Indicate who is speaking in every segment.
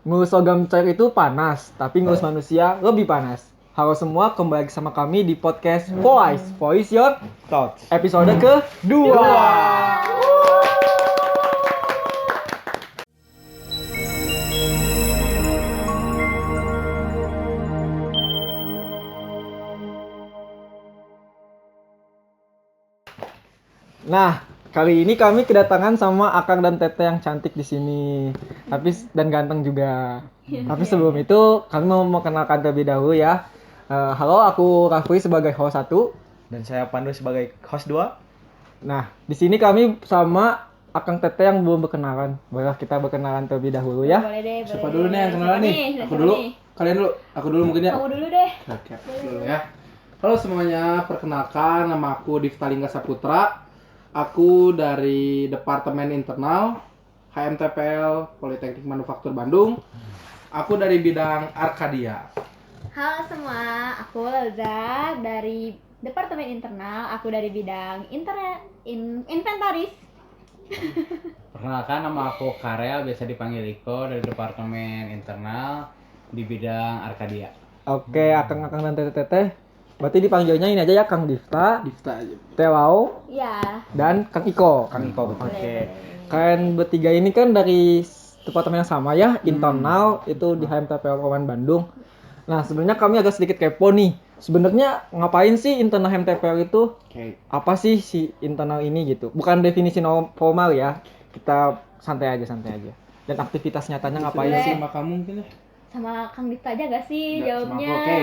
Speaker 1: ngurus logam cair itu panas, tapi ngurus manusia lebih panas. Halo semua, kembali lagi sama kami di podcast Voice Your
Speaker 2: Thoughts.
Speaker 1: episode kedua. Nah, kali ini kami kedatangan sama Akang dan Tete yang cantik di sini, dan ganteng juga. Tapi sebelum itu, kami mau mengenalkan terlebih dahulu ya. Halo, aku Rafli sebagai host 1.
Speaker 2: Dan saya Pandu sebagai host 2.
Speaker 1: Nah, di sini kami sama Akang Tete yang belum berkenalan. Boleh kita berkenalan terlebih dahulu ya?
Speaker 3: Boleh deh.
Speaker 4: Siapa dulu nih yang kenalan nih? Aku dulu. Kalian dulu. Aku dulu mungkin ya.
Speaker 3: Kamu dulu deh.
Speaker 4: Oke, dulu ya. Halo semuanya, perkenalkan nama aku Difta Lingga Saputra. Aku dari Departemen Internal HMTPL Politeknik Manufaktur Bandung. Aku dari bidang Arkadia.
Speaker 3: Halo semua, aku Leza dari Departemen Internal. Aku dari bidang inventaris.
Speaker 5: Perkenalkan, nama aku Karel, biasa dipanggil Iko, dari Departemen Internal di bidang Arkadia.
Speaker 1: Oke, Akang dan Tete. Berarti dipanggilnya ini aja ya, Kang Difta,
Speaker 4: Difta aja.
Speaker 1: Telau,
Speaker 3: Ya.
Speaker 1: dan Kang Iko.
Speaker 3: Boleh.
Speaker 1: Kalian bertiga ini kan dari departemen yang sama ya, internal itu di HMTPL Kawan Bandung. Nah, sebenarnya kami agak sedikit kepo nih. Sebenarnya ngapain sih internal HMTPL itu?
Speaker 4: Oke.
Speaker 1: Apa sih si internal ini gitu? Bukan definisi formal ya. Kita santai aja. Dan aktivitas nyatanya ngapain
Speaker 3: Boleh.
Speaker 1: sih?
Speaker 4: Sama kamu mungkin ya?
Speaker 3: Sama Kang Difta aja gak sih
Speaker 4: Nggak, sama
Speaker 3: jawabnya?
Speaker 4: aku, oke.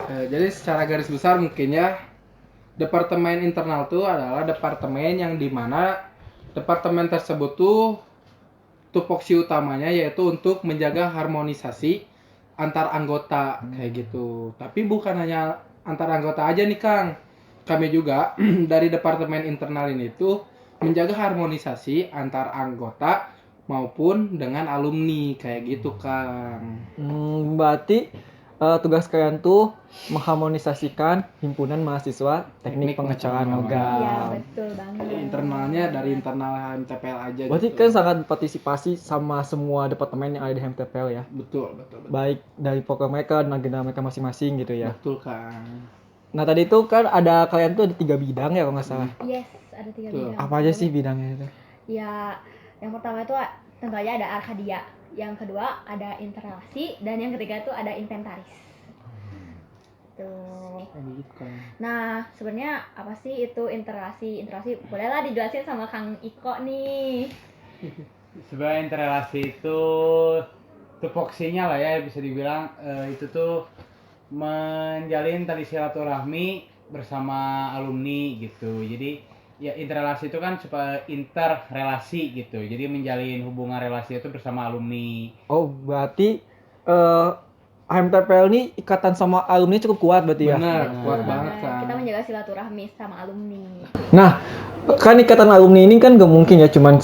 Speaker 4: Jadi secara garis besar mungkin ya, Departemen Internal itu adalah departemen yang dimana departemen tersebut tuh tupoksi utamanya yaitu untuk menjaga harmonisasi antar anggota kayak gitu. Tapi bukan hanya antar anggota aja nih Kang. Kami juga dari Departemen Internal ini tuh menjaga harmonisasi antar anggota maupun dengan alumni kayak gitu Kang.
Speaker 1: Berarti tugas kalian tuh mengharmonisasikan himpunan mahasiswa teknik pengecaran
Speaker 3: Iya,
Speaker 1: logam.
Speaker 3: betul banget.
Speaker 4: Jadi internalnya dari internal HMTPL aja.
Speaker 1: Berarti
Speaker 4: gitu.
Speaker 1: kan sangat berpartisipasi sama semua departemen yang ada di HMTPL ya.
Speaker 4: Betul.
Speaker 1: Baik dari program mereka dan agenda mereka masing-masing gitu ya.
Speaker 4: Betul Kang.
Speaker 1: Nah tadi itu kan ada kalian tuh ada 3 bidang ya kalau nggak salah.
Speaker 3: Yes, ada 3
Speaker 4: Betul.
Speaker 3: bidang.
Speaker 1: Apa aja sih bidangnya itu?
Speaker 3: Ya, yang pertama itu tentu aja ada Arkadia. Yang kedua ada interrelasi dan yang ketiga itu ada inventaris. Tuh.
Speaker 4: Gitu Kang.
Speaker 3: Nah, sebenarnya apa sih itu interrelasi? Interrelasi bolehlah dijelasin sama Kang Iko nih.
Speaker 5: Sebenarnya interrelasi itu tupoksinya lah ya, bisa dibilang itu tuh menjalin tali silaturahmi bersama alumni gitu. Jadi ya interrelasi itu kan supaya interrelasi gitu. Jadi menjalin hubungan relasi itu bersama alumni.
Speaker 1: Oh berarti HMTPL ini ikatan sama alumni cukup kuat berarti ya?
Speaker 4: Benar, kuat
Speaker 3: Betul
Speaker 4: banget Kang.
Speaker 3: Kita menjaga silaturahmi sama alumni.
Speaker 1: Nah, kan ikatan alumni ini kan gak mungkin ya cuman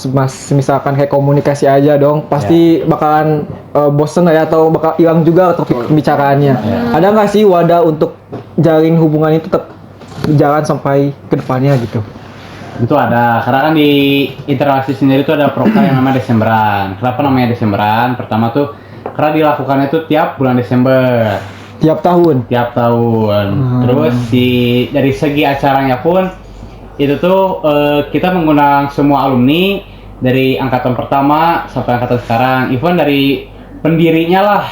Speaker 1: misalkan kayak komunikasi aja dong. Pasti bakalan bosen ya atau bakal hilang juga topik pembicaraannya. Ada nggak sih wadah untuk jalin hubungan itu tetap berjalan sampai ke depannya gitu?
Speaker 5: Itu ada, karena kan di interrelasi sendiri itu ada program yang namanya Desemberan. Kenapa namanya Desemberan? Pertama tuh karena dilakukannya itu tiap bulan Desember.
Speaker 1: Tiap tahun?
Speaker 5: Tiap tahun. Terus dari segi acaranya pun itu tuh kita mengundang semua alumni dari angkatan pertama sampai angkatan sekarang. Even dari pendirinya lah,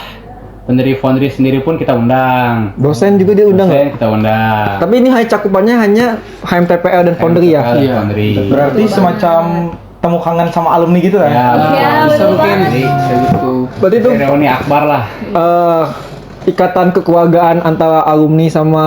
Speaker 5: pendiri Foundry sendiri pun kita undang.
Speaker 1: Dosen juga diundang nggak?
Speaker 5: Dosen kita undang.
Speaker 1: Tapi ini cakupannya hanya HMTPL dan Foundry ya?
Speaker 5: Iya. Foundry.
Speaker 2: Berarti semacam temu kangen sama alumni gitu kan?
Speaker 5: Ya,
Speaker 3: Ya,
Speaker 4: Bisa
Speaker 3: betul
Speaker 4: mungkin
Speaker 3: banget.
Speaker 4: bisa gitu.
Speaker 1: Berarti itu
Speaker 5: reuni akbar lah.
Speaker 1: ikatan kekeluargaan antara alumni sama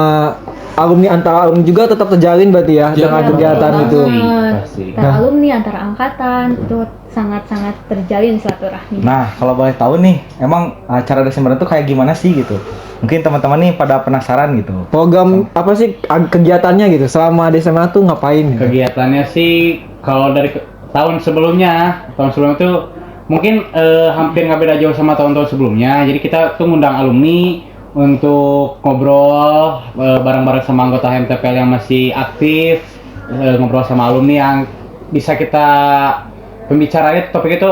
Speaker 1: alumni antara alumni juga tetap terjalin berarti ya dengan
Speaker 3: Iya,
Speaker 1: kegiatan
Speaker 3: betul
Speaker 1: itu.
Speaker 3: banget.
Speaker 5: Pasti.
Speaker 3: Antara alumni, antara angkatan itu sangat-sangat terjalin silaturahmi.
Speaker 2: Nah, kalau boleh tahu nih, emang acara Desember itu kayak gimana sih gitu? Mungkin teman-teman nih pada penasaran gitu.
Speaker 1: Program apa sih kegiatannya gitu selama Desember tuh ngapain? Gitu?
Speaker 5: Kegiatannya sih kalau dari tahun sebelumnya tuh mungkin hampir nggak beda jauh sama tahun-tahun sebelumnya. Jadi kita tuh ngundang alumni untuk ngobrol bareng-bareng sama anggota HMTPL yang masih aktif, ngobrol sama alumni yang bisa kita pembicaranya topik itu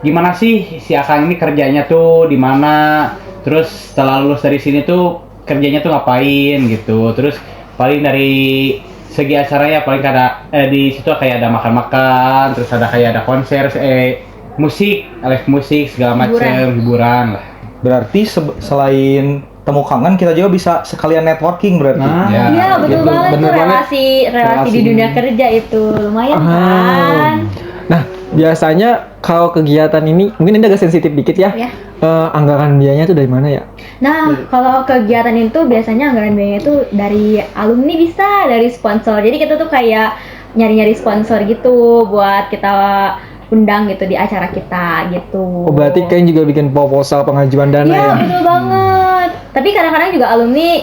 Speaker 5: gimana sih si Akang ini kerjanya tuh di mana, terus setelah lulus dari sini tuh kerjanya tuh ngapain gitu. Terus paling dari segi acaranya paling ada di situ kayak ada makan-makan, terus ada kayak ada konser, musik, live musik segala macam, hiburan lah.
Speaker 2: Berarti selain temu kangen kita juga bisa sekalian networking berarti.
Speaker 4: Nah,
Speaker 5: Ya,
Speaker 3: Iya betul
Speaker 4: gitu.
Speaker 3: banget
Speaker 4: Bener
Speaker 3: tuh
Speaker 4: banget.
Speaker 3: relasi di dunia kerja itu lumayan kan.
Speaker 1: Nah, biasanya kalau kegiatan ini mungkin ini agak sensitif dikit ya.
Speaker 3: Ya.
Speaker 1: Anggaran biayanya tuh dari mana ya?
Speaker 3: Nah, kalau kegiatan itu biasanya anggaran biayanya itu dari alumni bisa, dari sponsor. Jadi kita tuh kayak nyari-nyari sponsor gitu buat kita undang gitu di acara kita gitu.
Speaker 1: Oh, berarti kalian juga bikin proposal pengajuan dana
Speaker 3: Iya,
Speaker 1: ya?
Speaker 3: betul banget. Tapi kadang-kadang juga alumni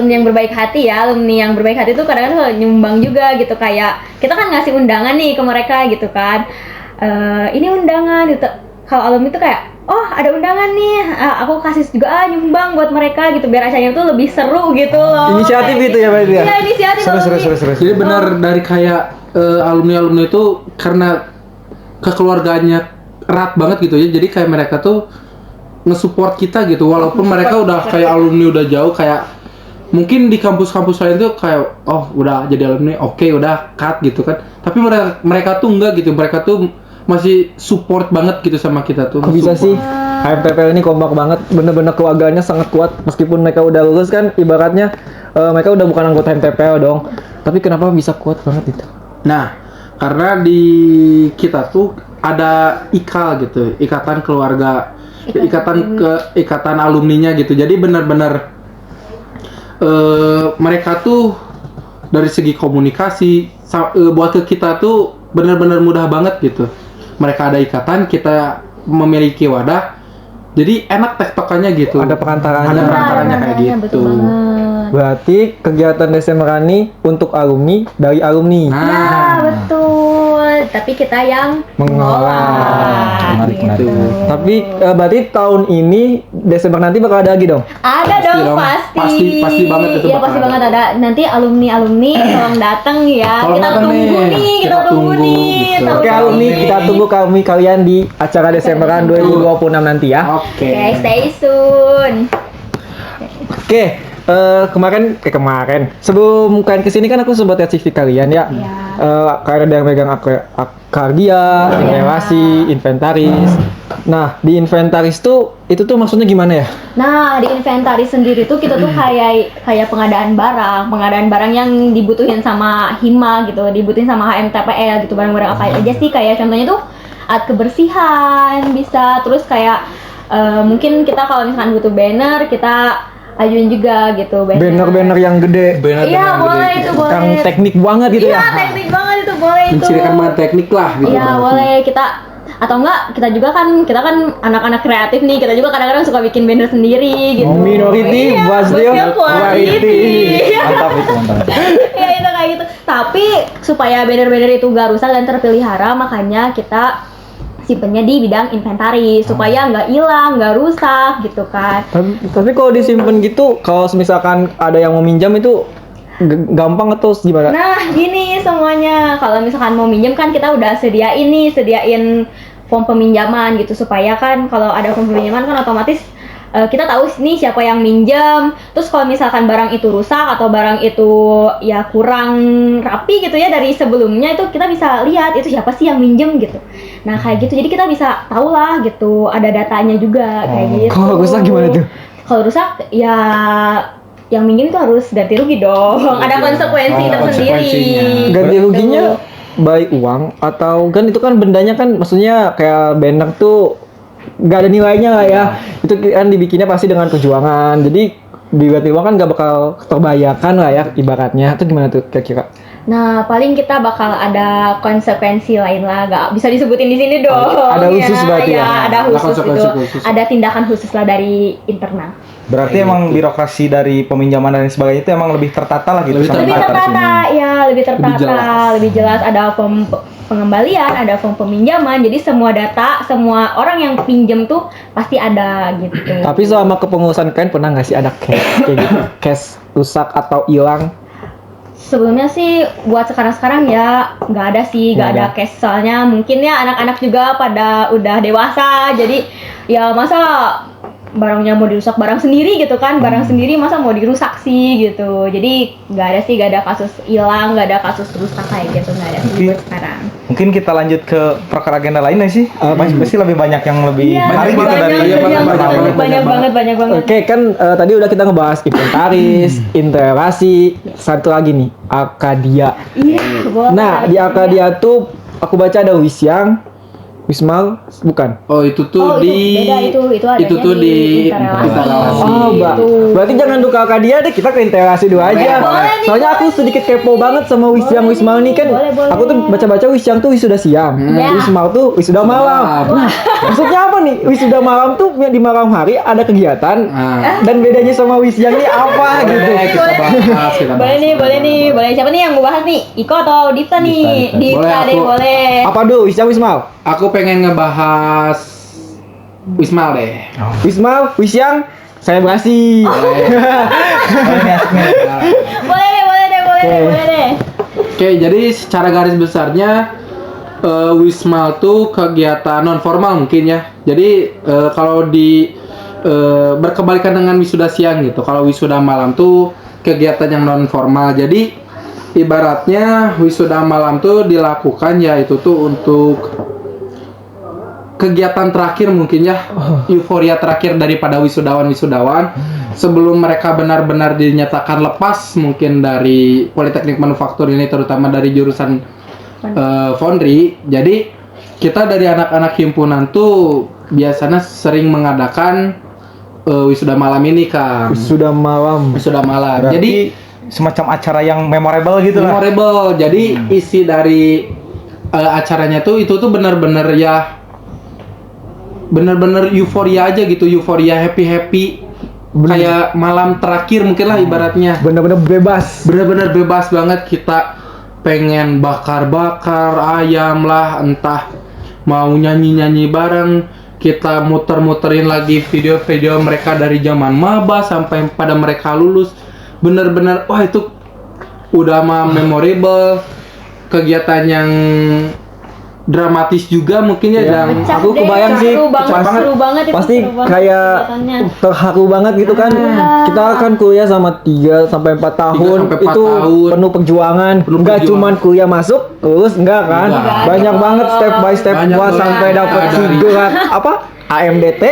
Speaker 3: yang berbaik hati ya, alumni yang berbaik hati tuh kadang-kadang suka nyumbang juga gitu, kayak kita kan ngasih undangan nih ke mereka gitu kan. Ini undangan gitu. Kalau alumni tuh kayak, oh ada undangan nih, aku kasih juga nyumbang buat mereka gitu biar acaranya tuh lebih seru gitu loh.
Speaker 1: Inisiatif
Speaker 3: Kayak
Speaker 1: itu ya berarti ya?
Speaker 3: Iya, inisiatif alumni.
Speaker 4: Jadi benar dari kayak alumni-alumni itu karena kekeluargaannya erat banget gitu ya. Jadi kayak mereka tuh nge-support kita gitu walaupun mereka udah kayak alumni udah jauh, kayak mungkin di kampus-kampus lain tuh kayak oh udah jadi alumni oke, udah cut gitu kan. Tapi mereka tuh enggak gitu. Mereka tuh masih support banget gitu sama kita tuh.
Speaker 1: Kok bisa sih?
Speaker 4: Support.
Speaker 1: HMTPL ini kompak banget, bener-bener keluarganya sangat kuat meskipun mereka udah lulus kan ibaratnya mereka udah bukan anggota HMTPL dong. Tapi kenapa bisa kuat banget itu?
Speaker 4: Nah, karena di kita tuh ada IKAL gitu, ikatan keluarga, ikatan alumninya gitu. Jadi benar-benar mereka tuh dari segi komunikasi buat ke kita tuh benar-benar mudah banget gitu. Mereka ada ikatan, kita memiliki wadah, jadi enak tektokannya gitu.
Speaker 1: Ada perantaranya.
Speaker 4: Ada perantaranya kayak
Speaker 3: Betul
Speaker 4: gitu.
Speaker 3: banget.
Speaker 1: Berarti kegiatan Desember ini untuk alumni dari alumni.
Speaker 3: Ya,
Speaker 4: Nah,
Speaker 3: betul. Tapi kita yang
Speaker 1: Mengelola.
Speaker 2: Menarik,
Speaker 3: gitu.
Speaker 1: Tapi berarti tahun ini Desember nanti bakal ada lagi dong?
Speaker 3: Ada
Speaker 4: Pasti
Speaker 3: dong,
Speaker 4: dong.
Speaker 3: pasti.
Speaker 4: Pasti banget itu
Speaker 3: Iya,
Speaker 4: bakal
Speaker 3: pasti
Speaker 4: ada.
Speaker 3: banget ada. Nanti alumni tolong datang ya.
Speaker 4: Tolong
Speaker 3: Kita
Speaker 4: datang
Speaker 3: tunggu
Speaker 4: nih.
Speaker 3: nih, kita
Speaker 4: Kita
Speaker 3: tunggu
Speaker 4: tunggu,
Speaker 3: nih.
Speaker 4: gitu.
Speaker 3: tahun
Speaker 1: Oke alumni,
Speaker 3: ini.
Speaker 1: kita tunggu kalian di acara Desemberan 2026 nanti ya.
Speaker 4: oke.
Speaker 3: Oke, stay soon.
Speaker 1: Oke, kemarin sebelum kalian kesini kan aku sempat lihat CV kalian ya.
Speaker 3: Iya.
Speaker 1: Kalian ada yang megang akardia, relasi, inventaris. Nah di inventaris tuh itu tuh maksudnya gimana ya?
Speaker 3: Nah, di inventaris sendiri tuh kita tuh kayak pengadaan barang yang dibutuhin sama Hima gitu, dibutuhin sama HMTPL gitu, barang-barang apa aja sih, kayak contohnya tuh alat kebersihan bisa, terus kayak mungkin kita kalau misalkan butuh banner, kita ajuin juga gitu
Speaker 1: Banner-banner yang gede,
Speaker 3: Iya, boleh itu boleh.
Speaker 1: yang teknik banget gitu
Speaker 3: Iya,
Speaker 1: ya.
Speaker 3: teknik banget itu boleh itu.
Speaker 4: Mencirikan banget teknik lah gitu.
Speaker 3: Iya, boleh kita, atau enggak kita kan anak-anak kreatif nih, kita juga kadang-kadang suka bikin banner sendiri gitu.
Speaker 1: Minority,
Speaker 3: Iya,
Speaker 1: Basdeo,
Speaker 3: Basdeo quality.
Speaker 2: Mantap itu, mantap.
Speaker 3: Ya itu kayak gitu. Tapi supaya banner-banner itu gak rusak dan terpelihara, makanya kita simpennya di bidang inventaris supaya nggak hilang, nggak rusak gitu kan.
Speaker 1: Tapi kalau disimpan gitu, kalau misalkan ada yang mau minjam itu gampang atau gimana?
Speaker 3: Nah, gini semuanya. Kalau misalkan mau minjem kan kita udah sediain form peminjaman gitu, supaya kan kalau ada form peminjaman kan otomatis kita tahu nih siapa yang minjem. Terus kalau misalkan barang itu rusak atau barang itu ya kurang rapi gitu ya dari sebelumnya, itu kita bisa lihat itu siapa sih yang minjem gitu. Nah kayak gitu, jadi kita bisa tahu lah gitu, ada datanya juga kayak gitu.
Speaker 1: Kalau rusak gimana tuh?
Speaker 3: Kalau rusak ya yang minjem itu harus ganti rugi dong. Ada konsekuensi
Speaker 4: Ada
Speaker 3: tersendiri.
Speaker 4: konsekuensinya.
Speaker 1: Ganti
Speaker 3: Gitu.
Speaker 1: ruginya by uang atau kan itu kan bendanya kan maksudnya kayak banner tuh nggak ada nilainya lah ya. Itu kan dibikinnya pasti dengan perjuangan. Jadi diganti uang kan nggak bakal terbayarkan lah ya ibaratnya. Itu gimana tuh kira-kira?
Speaker 3: Nah, paling kita bakal ada konsekuensi lain lah, gak bisa disebutin di sini dong.
Speaker 1: Ada khusus berarti ya?
Speaker 3: Ada
Speaker 4: Ada
Speaker 3: khusus
Speaker 4: konsekuensi
Speaker 3: itu.
Speaker 4: khusus.
Speaker 3: Ada tindakan khusus lah dari internal.
Speaker 2: Berarti emang birokrasi dari peminjaman dan sebagainya itu emang lebih tertata lah gitu.
Speaker 4: Lebih
Speaker 2: sama
Speaker 3: Lebih
Speaker 2: inventaris
Speaker 3: tertata,
Speaker 2: ini.
Speaker 3: ya lebih tertata,
Speaker 4: jelas.
Speaker 3: lebih jelas. Ada form pengembalian, ada form peminjaman. Jadi semua data, semua orang yang pinjam tuh pasti ada gitu.
Speaker 1: Tapi selama kepengurusan kalian pernah nggak sih ada cash kayak gitu? Cash rusak atau hilang?
Speaker 3: sebelumnya sih buat sekarang-sekarang ya nggak ada sih, nggak ada case, soalnya mungkin ya anak-anak juga pada udah dewasa, jadi ya masa barangnya mau dirusak barang sendiri gitu kan, barang sendiri masa mau dirusak sih gitu, jadi nggak ada sih, nggak ada kasus hilang, nggak ada kasus rusak kayak gitu, nggak ada sih buat sekarang.
Speaker 2: Mungkin kita lanjut ke perkara agenda lain nggak sih? Pasti lebih banyak yang lebih menarik gitu dari
Speaker 3: banyak banget.
Speaker 1: Oke, kan tadi udah kita ngebahas inventaris, interelasi, satu lagi nih, Akadia.
Speaker 3: Iya, boleh.
Speaker 1: Nah, di Akadia tuh aku baca ada Wisyang, Wismal, bukan?
Speaker 4: Oh, itu
Speaker 3: Oh,
Speaker 4: tuh
Speaker 3: itu beda, itu adanya
Speaker 4: tuh
Speaker 3: di
Speaker 4: di
Speaker 3: interelasi.
Speaker 1: Oh, berarti jangan dulu ke Akadia deh, kita ke interelasi dulu aja.
Speaker 3: boleh nih,
Speaker 1: Soalnya aku sedikit kepo banget sama Wisyang,
Speaker 3: Boleh
Speaker 1: Wismal
Speaker 3: nih,
Speaker 1: nih kan.
Speaker 3: boleh.
Speaker 1: Aku tuh baca-baca Wisyang tuh wisuda siang,
Speaker 3: Ya.
Speaker 1: Wismal tuh wisuda malam. Nah, maksudnya apa nih? Wisuda malam tuh di malam hari ada kegiatan, dan bedanya sama Wisyang nih apa gitu?
Speaker 4: Kita bahas.
Speaker 3: Boleh nih. Siapa nih yang mau bahas nih? Iko atau Dipta nih?
Speaker 4: Dipta.
Speaker 3: Dipta deh, boleh.
Speaker 1: Apa dulu Wisyang, Wismal?
Speaker 4: Aku pengen ngebahas Wismal deh.
Speaker 1: Wismal, Wisyang, saya berasi.
Speaker 3: Boleh deh.
Speaker 4: Oke, jadi secara garis besarnya Wismal tuh kegiatan non formal mungkin ya. Jadi kalau di berkebalikan dengan wisuda siang gitu. Kalau wisuda malam tuh kegiatan yang non formal. Jadi ibaratnya wisuda malam tuh dilakukan ya itu tuh untuk kegiatan terakhir mungkin ya, euforia terakhir daripada wisudawan sebelum mereka benar-benar dinyatakan lepas mungkin dari Politeknik Manufaktur ini, terutama dari jurusan Foundry. Jadi kita dari anak-anak himpunan tuh biasanya sering mengadakan wisuda malam ini kan.
Speaker 1: Wisuda malam.
Speaker 4: Wisuda malam.
Speaker 2: Berarti
Speaker 4: Jadi
Speaker 2: semacam acara yang memorable gitu lah.
Speaker 4: memorable. Jadi isi dari acaranya tuh itu tuh benar-benar ya benar-benar euforia aja gitu, euforia happy kayak malam terakhir mungkin lah ibaratnya.
Speaker 1: Bener-bener bebas.
Speaker 4: Benar-benar bebas banget, kita pengen bakar-bakar ayam lah, entah mau nyanyi-nyanyi bareng, kita muter-muterin lagi video-video mereka dari zaman maba sampai pada mereka lulus. Bener-bener wah itu udah mah memorable, kegiatan yang dramatis juga mungkin ya, dan
Speaker 3: Pecah
Speaker 1: aku
Speaker 3: deh,
Speaker 1: kebayang sih,
Speaker 3: seru banget itu,
Speaker 1: pasti
Speaker 3: seru banget
Speaker 1: kayak
Speaker 3: kegiatannya.
Speaker 1: terharu banget gitu kan. Kita kan kuliah sama 3 sampai 4 tahun,
Speaker 4: 3 sampai 4
Speaker 1: itu
Speaker 4: tahun.
Speaker 1: penuh perjuangan. Enggak cuman kuliah masuk lulus, enggak kan?
Speaker 4: Enggak.
Speaker 1: Banyak banget step by step
Speaker 4: Banyak
Speaker 1: gua
Speaker 4: banget.
Speaker 1: sampai dapat
Speaker 4: Ada.
Speaker 1: gelar apa? AMDT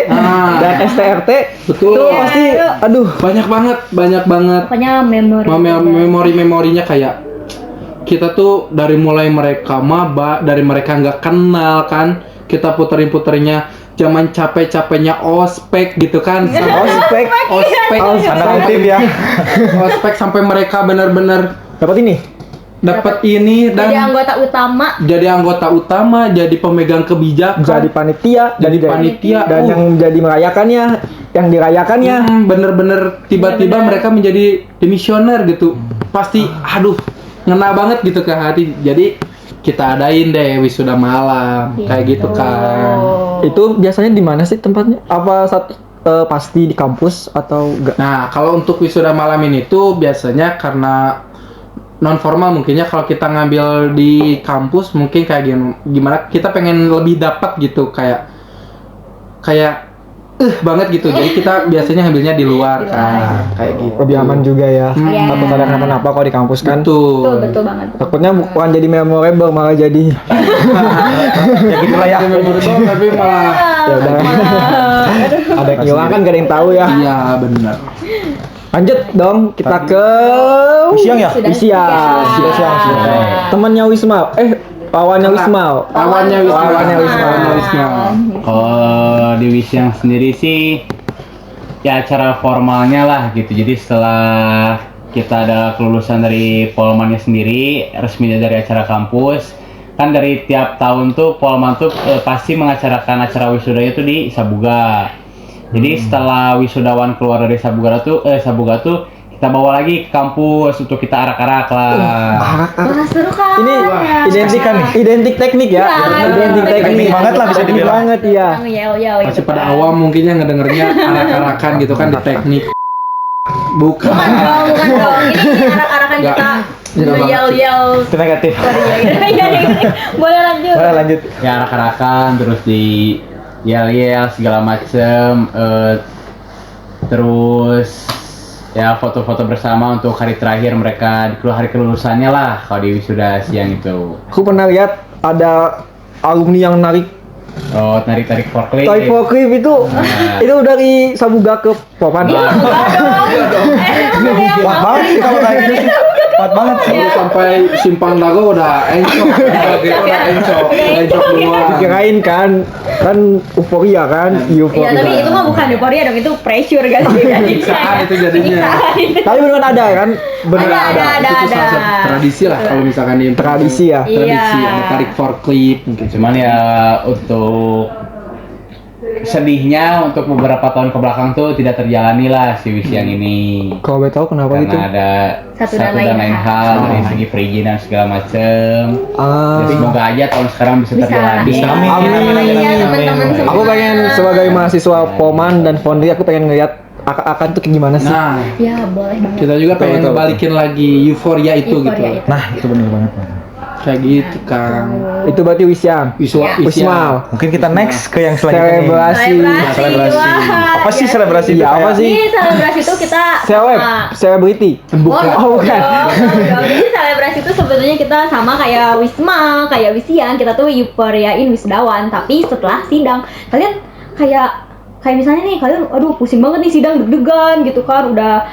Speaker 1: dan STRT.
Speaker 4: Betul.
Speaker 1: Itu pasti aduh,
Speaker 4: banyak banget
Speaker 3: Pokoknya
Speaker 4: memori-memorinya kayak kita tuh dari mulai mereka maba, dari mereka nggak kenal kan, kita puterin-puterinnya zaman capek-capeknya ospek gitu kan,
Speaker 1: ospek
Speaker 2: Tanda kutip ya.
Speaker 4: ospek sampai mereka benar-benar
Speaker 1: dapat ini.
Speaker 4: dapat ini
Speaker 3: jadi
Speaker 4: dan
Speaker 3: anggota utama.
Speaker 4: jadi pemegang kebijakan,
Speaker 1: Jadi panitia,
Speaker 4: jadi panitia,
Speaker 1: dan yang jadi merayakannya, yang dirayakannya.
Speaker 4: bener-bener tiba-tiba mereka menjadi demisioner gitu, pasti aduh ngena banget gitu ke hati. Jadi kita adain deh wisuda malam kayak gitu kan.
Speaker 1: Itu biasanya di mana sih tempatnya? Apa pasti di kampus atau enggak?
Speaker 4: Nah, kalau untuk wisuda malam ini tuh biasanya karena non formal mungkinnya, kalau kita ngambil di kampus mungkin kayak gimana kita pengen lebih dapat gitu, kayak banget gitu. Jadi kita biasanya ngambilnya di luar kan, kayak gitu.
Speaker 1: Lebih aman juga ya.
Speaker 3: Iya.
Speaker 1: Takut ada kenapa-napa kalau di kampus kan.
Speaker 3: Betul banget.
Speaker 1: Takutnya bukan jadi memorable, malah jadi
Speaker 2: Ya gitulah ya.
Speaker 4: Tapi malah
Speaker 1: ya udah. Ada yang hilang kan, gak ada yang tahu ya.
Speaker 4: iya benar.
Speaker 1: Lanjut dong, kita ke
Speaker 2: Siang ya?
Speaker 3: Sudah
Speaker 1: Siang. Temannya Wismal. Lawannya Wismal.
Speaker 4: Lawannya Wismal.
Speaker 5: Kalau di Wisyang sendiri sih ya acara formalnya lah gitu. Jadi setelah kita ada kelulusan dari Polmannya sendiri, resminya dari acara kampus, kan dari tiap tahun tuh Polman tuh pasti mengacarakan acara wisudanya tuh di Sabuga. Jadi setelah wisudawan keluar dari Sabuga tuh kita bawa lagi ke kampus untuk kita arak-arak lah.
Speaker 3: Wah, seru kan.
Speaker 1: Ini identik teknik ya. Identik teknik
Speaker 2: banget lah bisa
Speaker 1: Teknik
Speaker 2: dibilang.
Speaker 1: banget ya.
Speaker 4: Masih pada awam mungkinnya ngedengernya arak-arakan gitu kan di teknik. Bukan.
Speaker 3: Bukan dong. Ini arak-arakan
Speaker 4: Nggak.
Speaker 3: kita Yel-yel
Speaker 2: Itu negatif.
Speaker 3: Korea gitu. Boleh lanjut.
Speaker 2: Boleh lanjut.
Speaker 5: Ya arak-arakan terus di yel-yel segala macem, terus ya foto-foto bersama untuk hari terakhir mereka di hari kelulusannya lah kalau di wisuda siang itu.
Speaker 1: Aku pernah lihat ada alumni yang narik
Speaker 5: Oh, tarik-tarik forklift.
Speaker 1: tarik forklift itu
Speaker 5: Nah.
Speaker 1: itu dari Sabuga ke Popan.
Speaker 3: Enggak dong.
Speaker 2: Kuat banget sih kalau kayak gitu sih. Kuat banget sih.
Speaker 4: Baru sampai simpang dago udah encok, gitu udah encok duluan.
Speaker 1: Dikirain kan euforia kan,
Speaker 3: Iya,
Speaker 1: euforia.
Speaker 3: tapi itu mah bukan euforia dong, itu pressure kan sih.
Speaker 4: Siksaan itu jadinya.
Speaker 1: Tapi beneran ada kan? Beneran
Speaker 3: Ada.
Speaker 1: ada.
Speaker 4: Itu salah satu tradisi lah kalau misalkan di
Speaker 1: Tradisi ya.
Speaker 4: tradisi
Speaker 3: Iya.
Speaker 4: ada tarik forklift mungkin.
Speaker 5: Cuman ya untuk sedihnya untuk beberapa tahun ke belakang tuh tidak terjalani lah si wisiang ini.
Speaker 1: Kalau boleh tahu kenapa
Speaker 5: Karena
Speaker 1: gitu?
Speaker 5: ada
Speaker 3: Satu
Speaker 5: satu
Speaker 3: dan
Speaker 5: dan
Speaker 3: lain
Speaker 5: lain hal
Speaker 3: hal.
Speaker 5: dari segi perizinan segala macem.
Speaker 1: Ah,
Speaker 5: Jadi semoga aja tahun sekarang bisa
Speaker 3: Bisa.
Speaker 5: terjalani.
Speaker 3: Iya.
Speaker 2: Amin.
Speaker 1: Amin.
Speaker 3: Iya, teman-teman semua.
Speaker 1: aku pengen sebagai mahasiswa Poman dan Fondri, aku pengen ngeliat akan tuh kayak gimana sih?
Speaker 4: Nah,
Speaker 3: Ya, boleh banget.
Speaker 4: kita juga pengen
Speaker 1: Betul.
Speaker 4: ngebalikin lagi euforia itu
Speaker 3: Euforia
Speaker 4: gitu.
Speaker 3: itu.
Speaker 2: Nah, itu bener banget.
Speaker 4: Kayak gitu Kang.
Speaker 1: Itu berarti Wisiang.
Speaker 3: Ya.
Speaker 1: Wismal.
Speaker 2: Mungkin kita next ke yang selanjutnya nih.
Speaker 1: Selebrasi.
Speaker 3: Selebrasi. Wah,
Speaker 2: Apa sih
Speaker 3: ya.
Speaker 2: selebrasi itu?
Speaker 1: Iya, apa sih?
Speaker 3: Ini selebrasi itu kita
Speaker 1: Seleb,
Speaker 3: sama.
Speaker 1: selebriti.
Speaker 4: Bukan.
Speaker 1: Oh, bukan.
Speaker 3: Jadi selebrasi itu sebetulnya kita sama kayak Wisma, kayak Wisian, kita tuh euforiain wisudawan, tapi setelah sidang. Kalian kayak misalnya nih, kalian aduh pusing banget nih sidang, deg-degan gitu kan, udah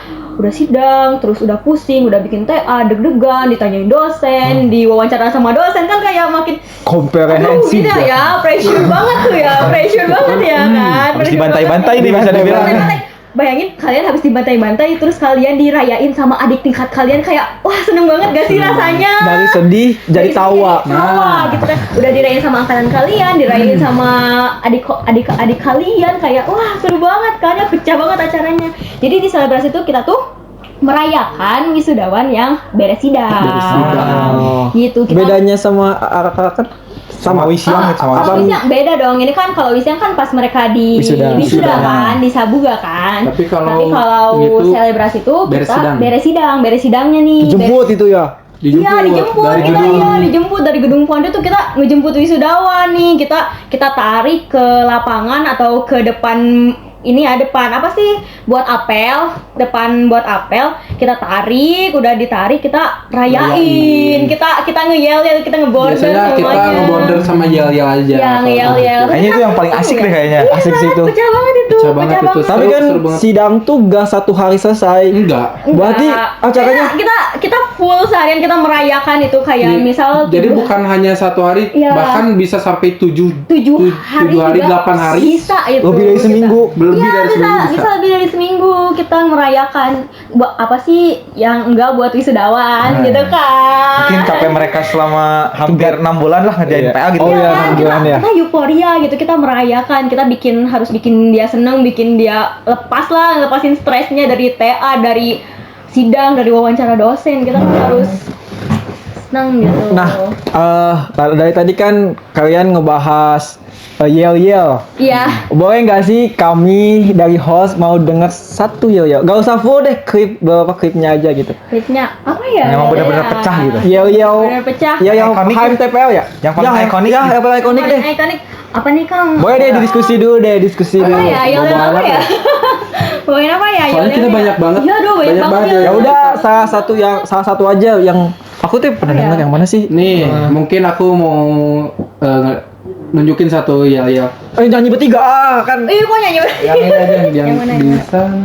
Speaker 3: sidang, terus udah pusing, udah bikin TA, deg-degan, ditanyain dosen, diwawancara sama dosen, kan kayak makin aduh
Speaker 1: Komprehensif.
Speaker 3: gitu ya, pressure banget tuh ya, pressure banget ya kan.
Speaker 2: Harus dibantai-bantai nih bisa dibilang.
Speaker 3: Bayangin kalian habis dibantai-bantai, terus kalian dirayain sama adik tingkat kalian, kayak wah seneng banget gak sih rasanya?
Speaker 1: Dari sedih jadi tawa.
Speaker 3: Tawa gitu kan. Udah dirayain sama angkatan kalian, dirayain sama adik kalian, kayak wah seru banget kan, ya pecah banget acaranya. Jadi di selebrasi itu kita tuh merayakan wisudawan yang beres sidang.
Speaker 4: Beres sidang.
Speaker 3: Gitu kita.
Speaker 1: Bedanya sama arak-arakan
Speaker 2: Sama Wisiang sama
Speaker 3: Kalau
Speaker 2: Wisiang.
Speaker 3: Wisiang beda dong. Ini kan kalau Wisiang kan pas mereka di
Speaker 1: Wisuda.
Speaker 3: wisuda kan, di Sabuga kan.
Speaker 4: Tapi kalau
Speaker 3: kalau
Speaker 4: gitu,
Speaker 3: selebrasi itu
Speaker 4: beres
Speaker 3: kita
Speaker 4: sidang.
Speaker 3: beres sidangnya nih.
Speaker 1: Dijemput itu ya.
Speaker 3: Iya, dijemput.
Speaker 4: dari
Speaker 3: Kita
Speaker 4: gedung.
Speaker 3: dijemput dari gedung Pondok tuh, kita ngejemput wisudawan nih. Kita tarik ke lapangan atau ke depan ini ya, depan apa sih buat apel, depan buat apel, kita tarik, udah ditarik kita rayain, kita ngeyel-yel, kita ngebonder
Speaker 4: Biasanya kita
Speaker 3: semuanya.
Speaker 4: ngebonder sama yel-yel aja.
Speaker 3: Ya, ngeyel-yel.
Speaker 2: Kayaknya itu yang paling asik deh kayaknya.
Speaker 1: Asik sih itu.
Speaker 3: Pecah banget itu.
Speaker 4: Pecah banget itu.
Speaker 1: Tapi
Speaker 4: Seru,
Speaker 1: kan
Speaker 4: seru banget.
Speaker 1: sidang tuh gak satu hari selesai.
Speaker 4: Enggak.
Speaker 1: Berarti acaranya
Speaker 3: kita full seharian kita merayakan itu, kayak misal
Speaker 4: Jadi
Speaker 3: tujuh-
Speaker 4: bukan hanya satu hari,
Speaker 3: Iya.
Speaker 4: bahkan bisa sampai tujuh
Speaker 3: tujuh hari,
Speaker 4: 8 hari.
Speaker 3: bisa itu
Speaker 1: lebih dari
Speaker 3: kita.
Speaker 1: seminggu.
Speaker 4: Lebih
Speaker 3: Iya,
Speaker 4: dari seminggu
Speaker 3: bisa lebih dari seminggu kita merayakan apa sih yang enggak buat wisudawan gitu kan.
Speaker 2: Mungkin capek mereka selama hampir 6 bulan lah ngerjain
Speaker 1: Iya.
Speaker 2: PA gitu.
Speaker 1: Oh, iya.
Speaker 3: Iya,
Speaker 1: 6 bulan ya.
Speaker 3: kita euforia gitu, kita merayakan, kita harus bikin dia seneng, bikin dia lepasin stresnya dari TA, dari sidang, dari wawancara dosen, kita harus seneng gitu.
Speaker 1: Nah, dari tadi kan kalian ngebahas yel-yel.
Speaker 3: Iya.
Speaker 1: Boleh nggak sih kami dari host mau denger satu yel-yel? Gak usah full deh, beberapa klipnya aja gitu.
Speaker 3: Klipnya apa ya?
Speaker 2: Yang benar-benar
Speaker 3: Ya.
Speaker 2: pecah gitu.
Speaker 1: Yel-yel.
Speaker 3: Benar pecah.
Speaker 1: Ya yang
Speaker 2: Ikonik ya?
Speaker 1: HMTPL ya?
Speaker 2: Yang paling ikonik.
Speaker 1: Ya, yang paling ikonik deh.
Speaker 3: Ikonik. Apa nih Kang?
Speaker 1: Boleh deh diskusi dulu deh, diskusi
Speaker 3: Apa
Speaker 1: dulu.
Speaker 3: ya? Yel-yel apa ya? Bawain apa ya?
Speaker 4: Soalnya kita banyak banget.
Speaker 3: Iya, aduh, banyak
Speaker 4: Banyak
Speaker 3: banget.
Speaker 4: banget
Speaker 3: yel-yel.
Speaker 1: Ya udah salah satu aja yang aku tuh pernah
Speaker 3: Apa ya?
Speaker 1: denger yang mana sih?
Speaker 4: Nih, mungkin aku mau nunjukin satu yel-yel.
Speaker 1: Nyanyi bertiga kan.
Speaker 3: Ih, kok nyanyi?
Speaker 4: Yang ini aja yang
Speaker 3: Yang mana?
Speaker 4: di sana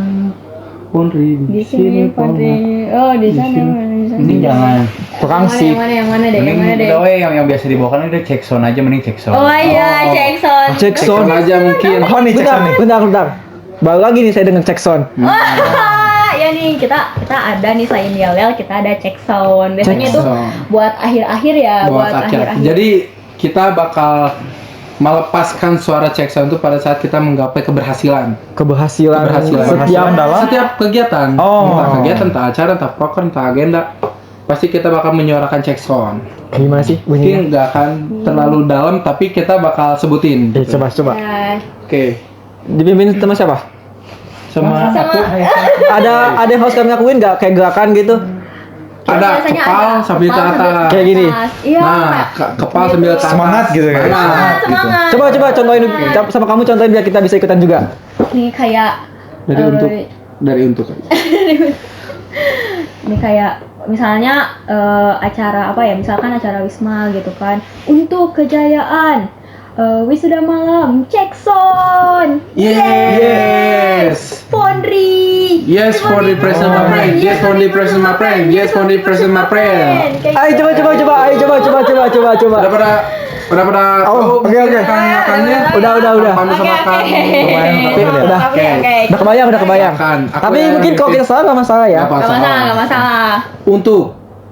Speaker 4: Pondri,
Speaker 3: Di sini Padre. Oh, di sana. Di sana.
Speaker 5: Ini jangan.
Speaker 1: Kurang sih.
Speaker 3: Yang mana deh? Yang mana deh?
Speaker 5: Udah yang biasa dibawakan udah cek sound aja, mending cek sound.
Speaker 3: Oh iya, Jackson.
Speaker 1: Cek sound.
Speaker 4: aja mungkin.
Speaker 2: Oh nih,
Speaker 1: Bentar,
Speaker 2: Jackson nih.
Speaker 1: bentar. Baru lagi nih saya dengan cek sound.
Speaker 3: Wah, ya nih kita ada nih selain yel-yel, kita ada check sound. Biasanya
Speaker 4: Check
Speaker 3: itu
Speaker 4: sound.
Speaker 3: buat akhir-akhir ya, buat akhir-akhir.
Speaker 4: Jadi kita bakal melepaskan suara check sound itu pada saat kita menggapai keberhasilan.
Speaker 1: Keberhasilan
Speaker 2: Keberhasilan dalam?
Speaker 4: Setiap kegiatan,
Speaker 2: Oh.
Speaker 4: entah kegiatan, entah acara, entah proker, entah agenda, pasti kita bakal menyuarakan check sound.
Speaker 1: Gimana sih bunyinya?
Speaker 4: Mungkin nggak akan terlalu dalam, tapi kita bakal sebutin.
Speaker 1: Coba.
Speaker 3: Ya,
Speaker 4: Oke,
Speaker 1: Dipimpin sama siapa?
Speaker 4: sama
Speaker 3: sama
Speaker 4: aku.
Speaker 1: Ada yang harus kami lakuin nggak kayak gerakan gitu?
Speaker 4: Ada
Speaker 3: biasanya
Speaker 4: kepal
Speaker 3: ada
Speaker 4: sambil ke
Speaker 3: kepal
Speaker 4: atas.
Speaker 1: Kayak gini.
Speaker 3: Iya.
Speaker 4: Nah, kepal sambil ke atas.
Speaker 2: Semangat gitu ya.
Speaker 4: Semangat.
Speaker 3: Semangat.
Speaker 1: Coba contohin sama kamu contohin biar kita bisa ikutan juga.
Speaker 3: Ini kayak
Speaker 4: Dari
Speaker 3: eh,
Speaker 4: untuk dari untuk.
Speaker 3: ini kayak misalnya acara apa ya, misalkan acara Wisma gitu kan, untuk kejayaan wisuda malam cek sound.
Speaker 4: Yes.
Speaker 3: Pondri.
Speaker 4: Yes, Pondri present my friend. Yes, Pondri present my friend. Yes, Pondri present my friend.
Speaker 1: Ayo coba. Ayo coba.
Speaker 4: Udah pada
Speaker 1: Oh, oke.
Speaker 4: makannya.
Speaker 1: Udah.
Speaker 4: Kamu sama kamu.
Speaker 1: Udah. Udah kebayang.
Speaker 4: Makan. Aku
Speaker 1: Tapi
Speaker 4: yang
Speaker 1: mungkin kalau kita salah nggak masalah ya.
Speaker 4: Nggak
Speaker 3: Gak masalah.
Speaker 4: Untuk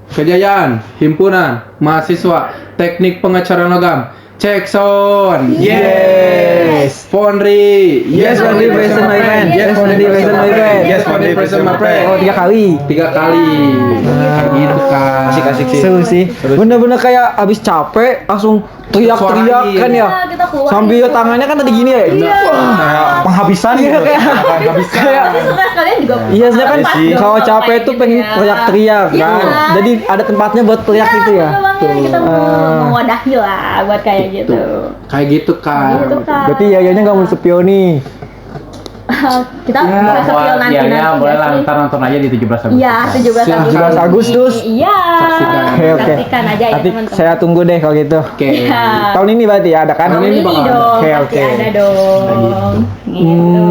Speaker 4: kejayaan himpunan mahasiswa teknik pengecoran logam cek sound. Yes. Pondri.
Speaker 1: Yes, Pondri present my friend. Yes, Pondri present my friend.
Speaker 4: Yes, Pondri present my friend.
Speaker 1: Oh, 3 kali.
Speaker 4: 3 kali. Kayak gitu kan.
Speaker 2: Asik sih.
Speaker 1: Seru sih. Bener-bener kayak abis capek langsung teriak-teriak
Speaker 4: Suarain.
Speaker 1: kan ya.
Speaker 3: Iya, kita keluar.
Speaker 1: Sambil tangannya kan tadi gini ya.
Speaker 2: Kayak penghabisan gitu.
Speaker 1: kayak
Speaker 3: Tapi suka sekalian juga.
Speaker 1: Iya, sebenarnya kan
Speaker 3: tempat dong
Speaker 1: kalau
Speaker 3: kalau
Speaker 1: capek
Speaker 3: kayak
Speaker 1: tuh
Speaker 3: gitu
Speaker 1: pengen
Speaker 3: ya.
Speaker 1: teriak-teriak
Speaker 3: Iya.
Speaker 1: kan. Jadi ada tempatnya buat teriak gitu ya.
Speaker 3: Betul banget, kita mewadahi lah buat kayak gitu.
Speaker 4: Kayak gitu kan.
Speaker 3: Gitu kan.
Speaker 1: Berarti Yayanya nggak mau sepion nih.
Speaker 3: Kita bisa sepil nanti
Speaker 5: boleh lah,
Speaker 3: sih.
Speaker 5: ntar nonton aja di 17 Agustus.
Speaker 3: Iya, 17
Speaker 4: Siap.
Speaker 3: Agustus.
Speaker 1: 17 Agustus.
Speaker 3: Iya.
Speaker 4: Saksikan.
Speaker 1: Oke.
Speaker 3: Saksikan aja ya
Speaker 1: Nanti
Speaker 3: teman-teman.
Speaker 1: saya tunggu deh kalau gitu.
Speaker 4: Oke.
Speaker 3: Iya.
Speaker 1: Tahun ini berarti ya ada kan?
Speaker 3: Tahun ini
Speaker 4: bakal ada.
Speaker 3: dong,
Speaker 1: Oke,
Speaker 3: pasti
Speaker 1: oke.
Speaker 3: ada dong. Gitu.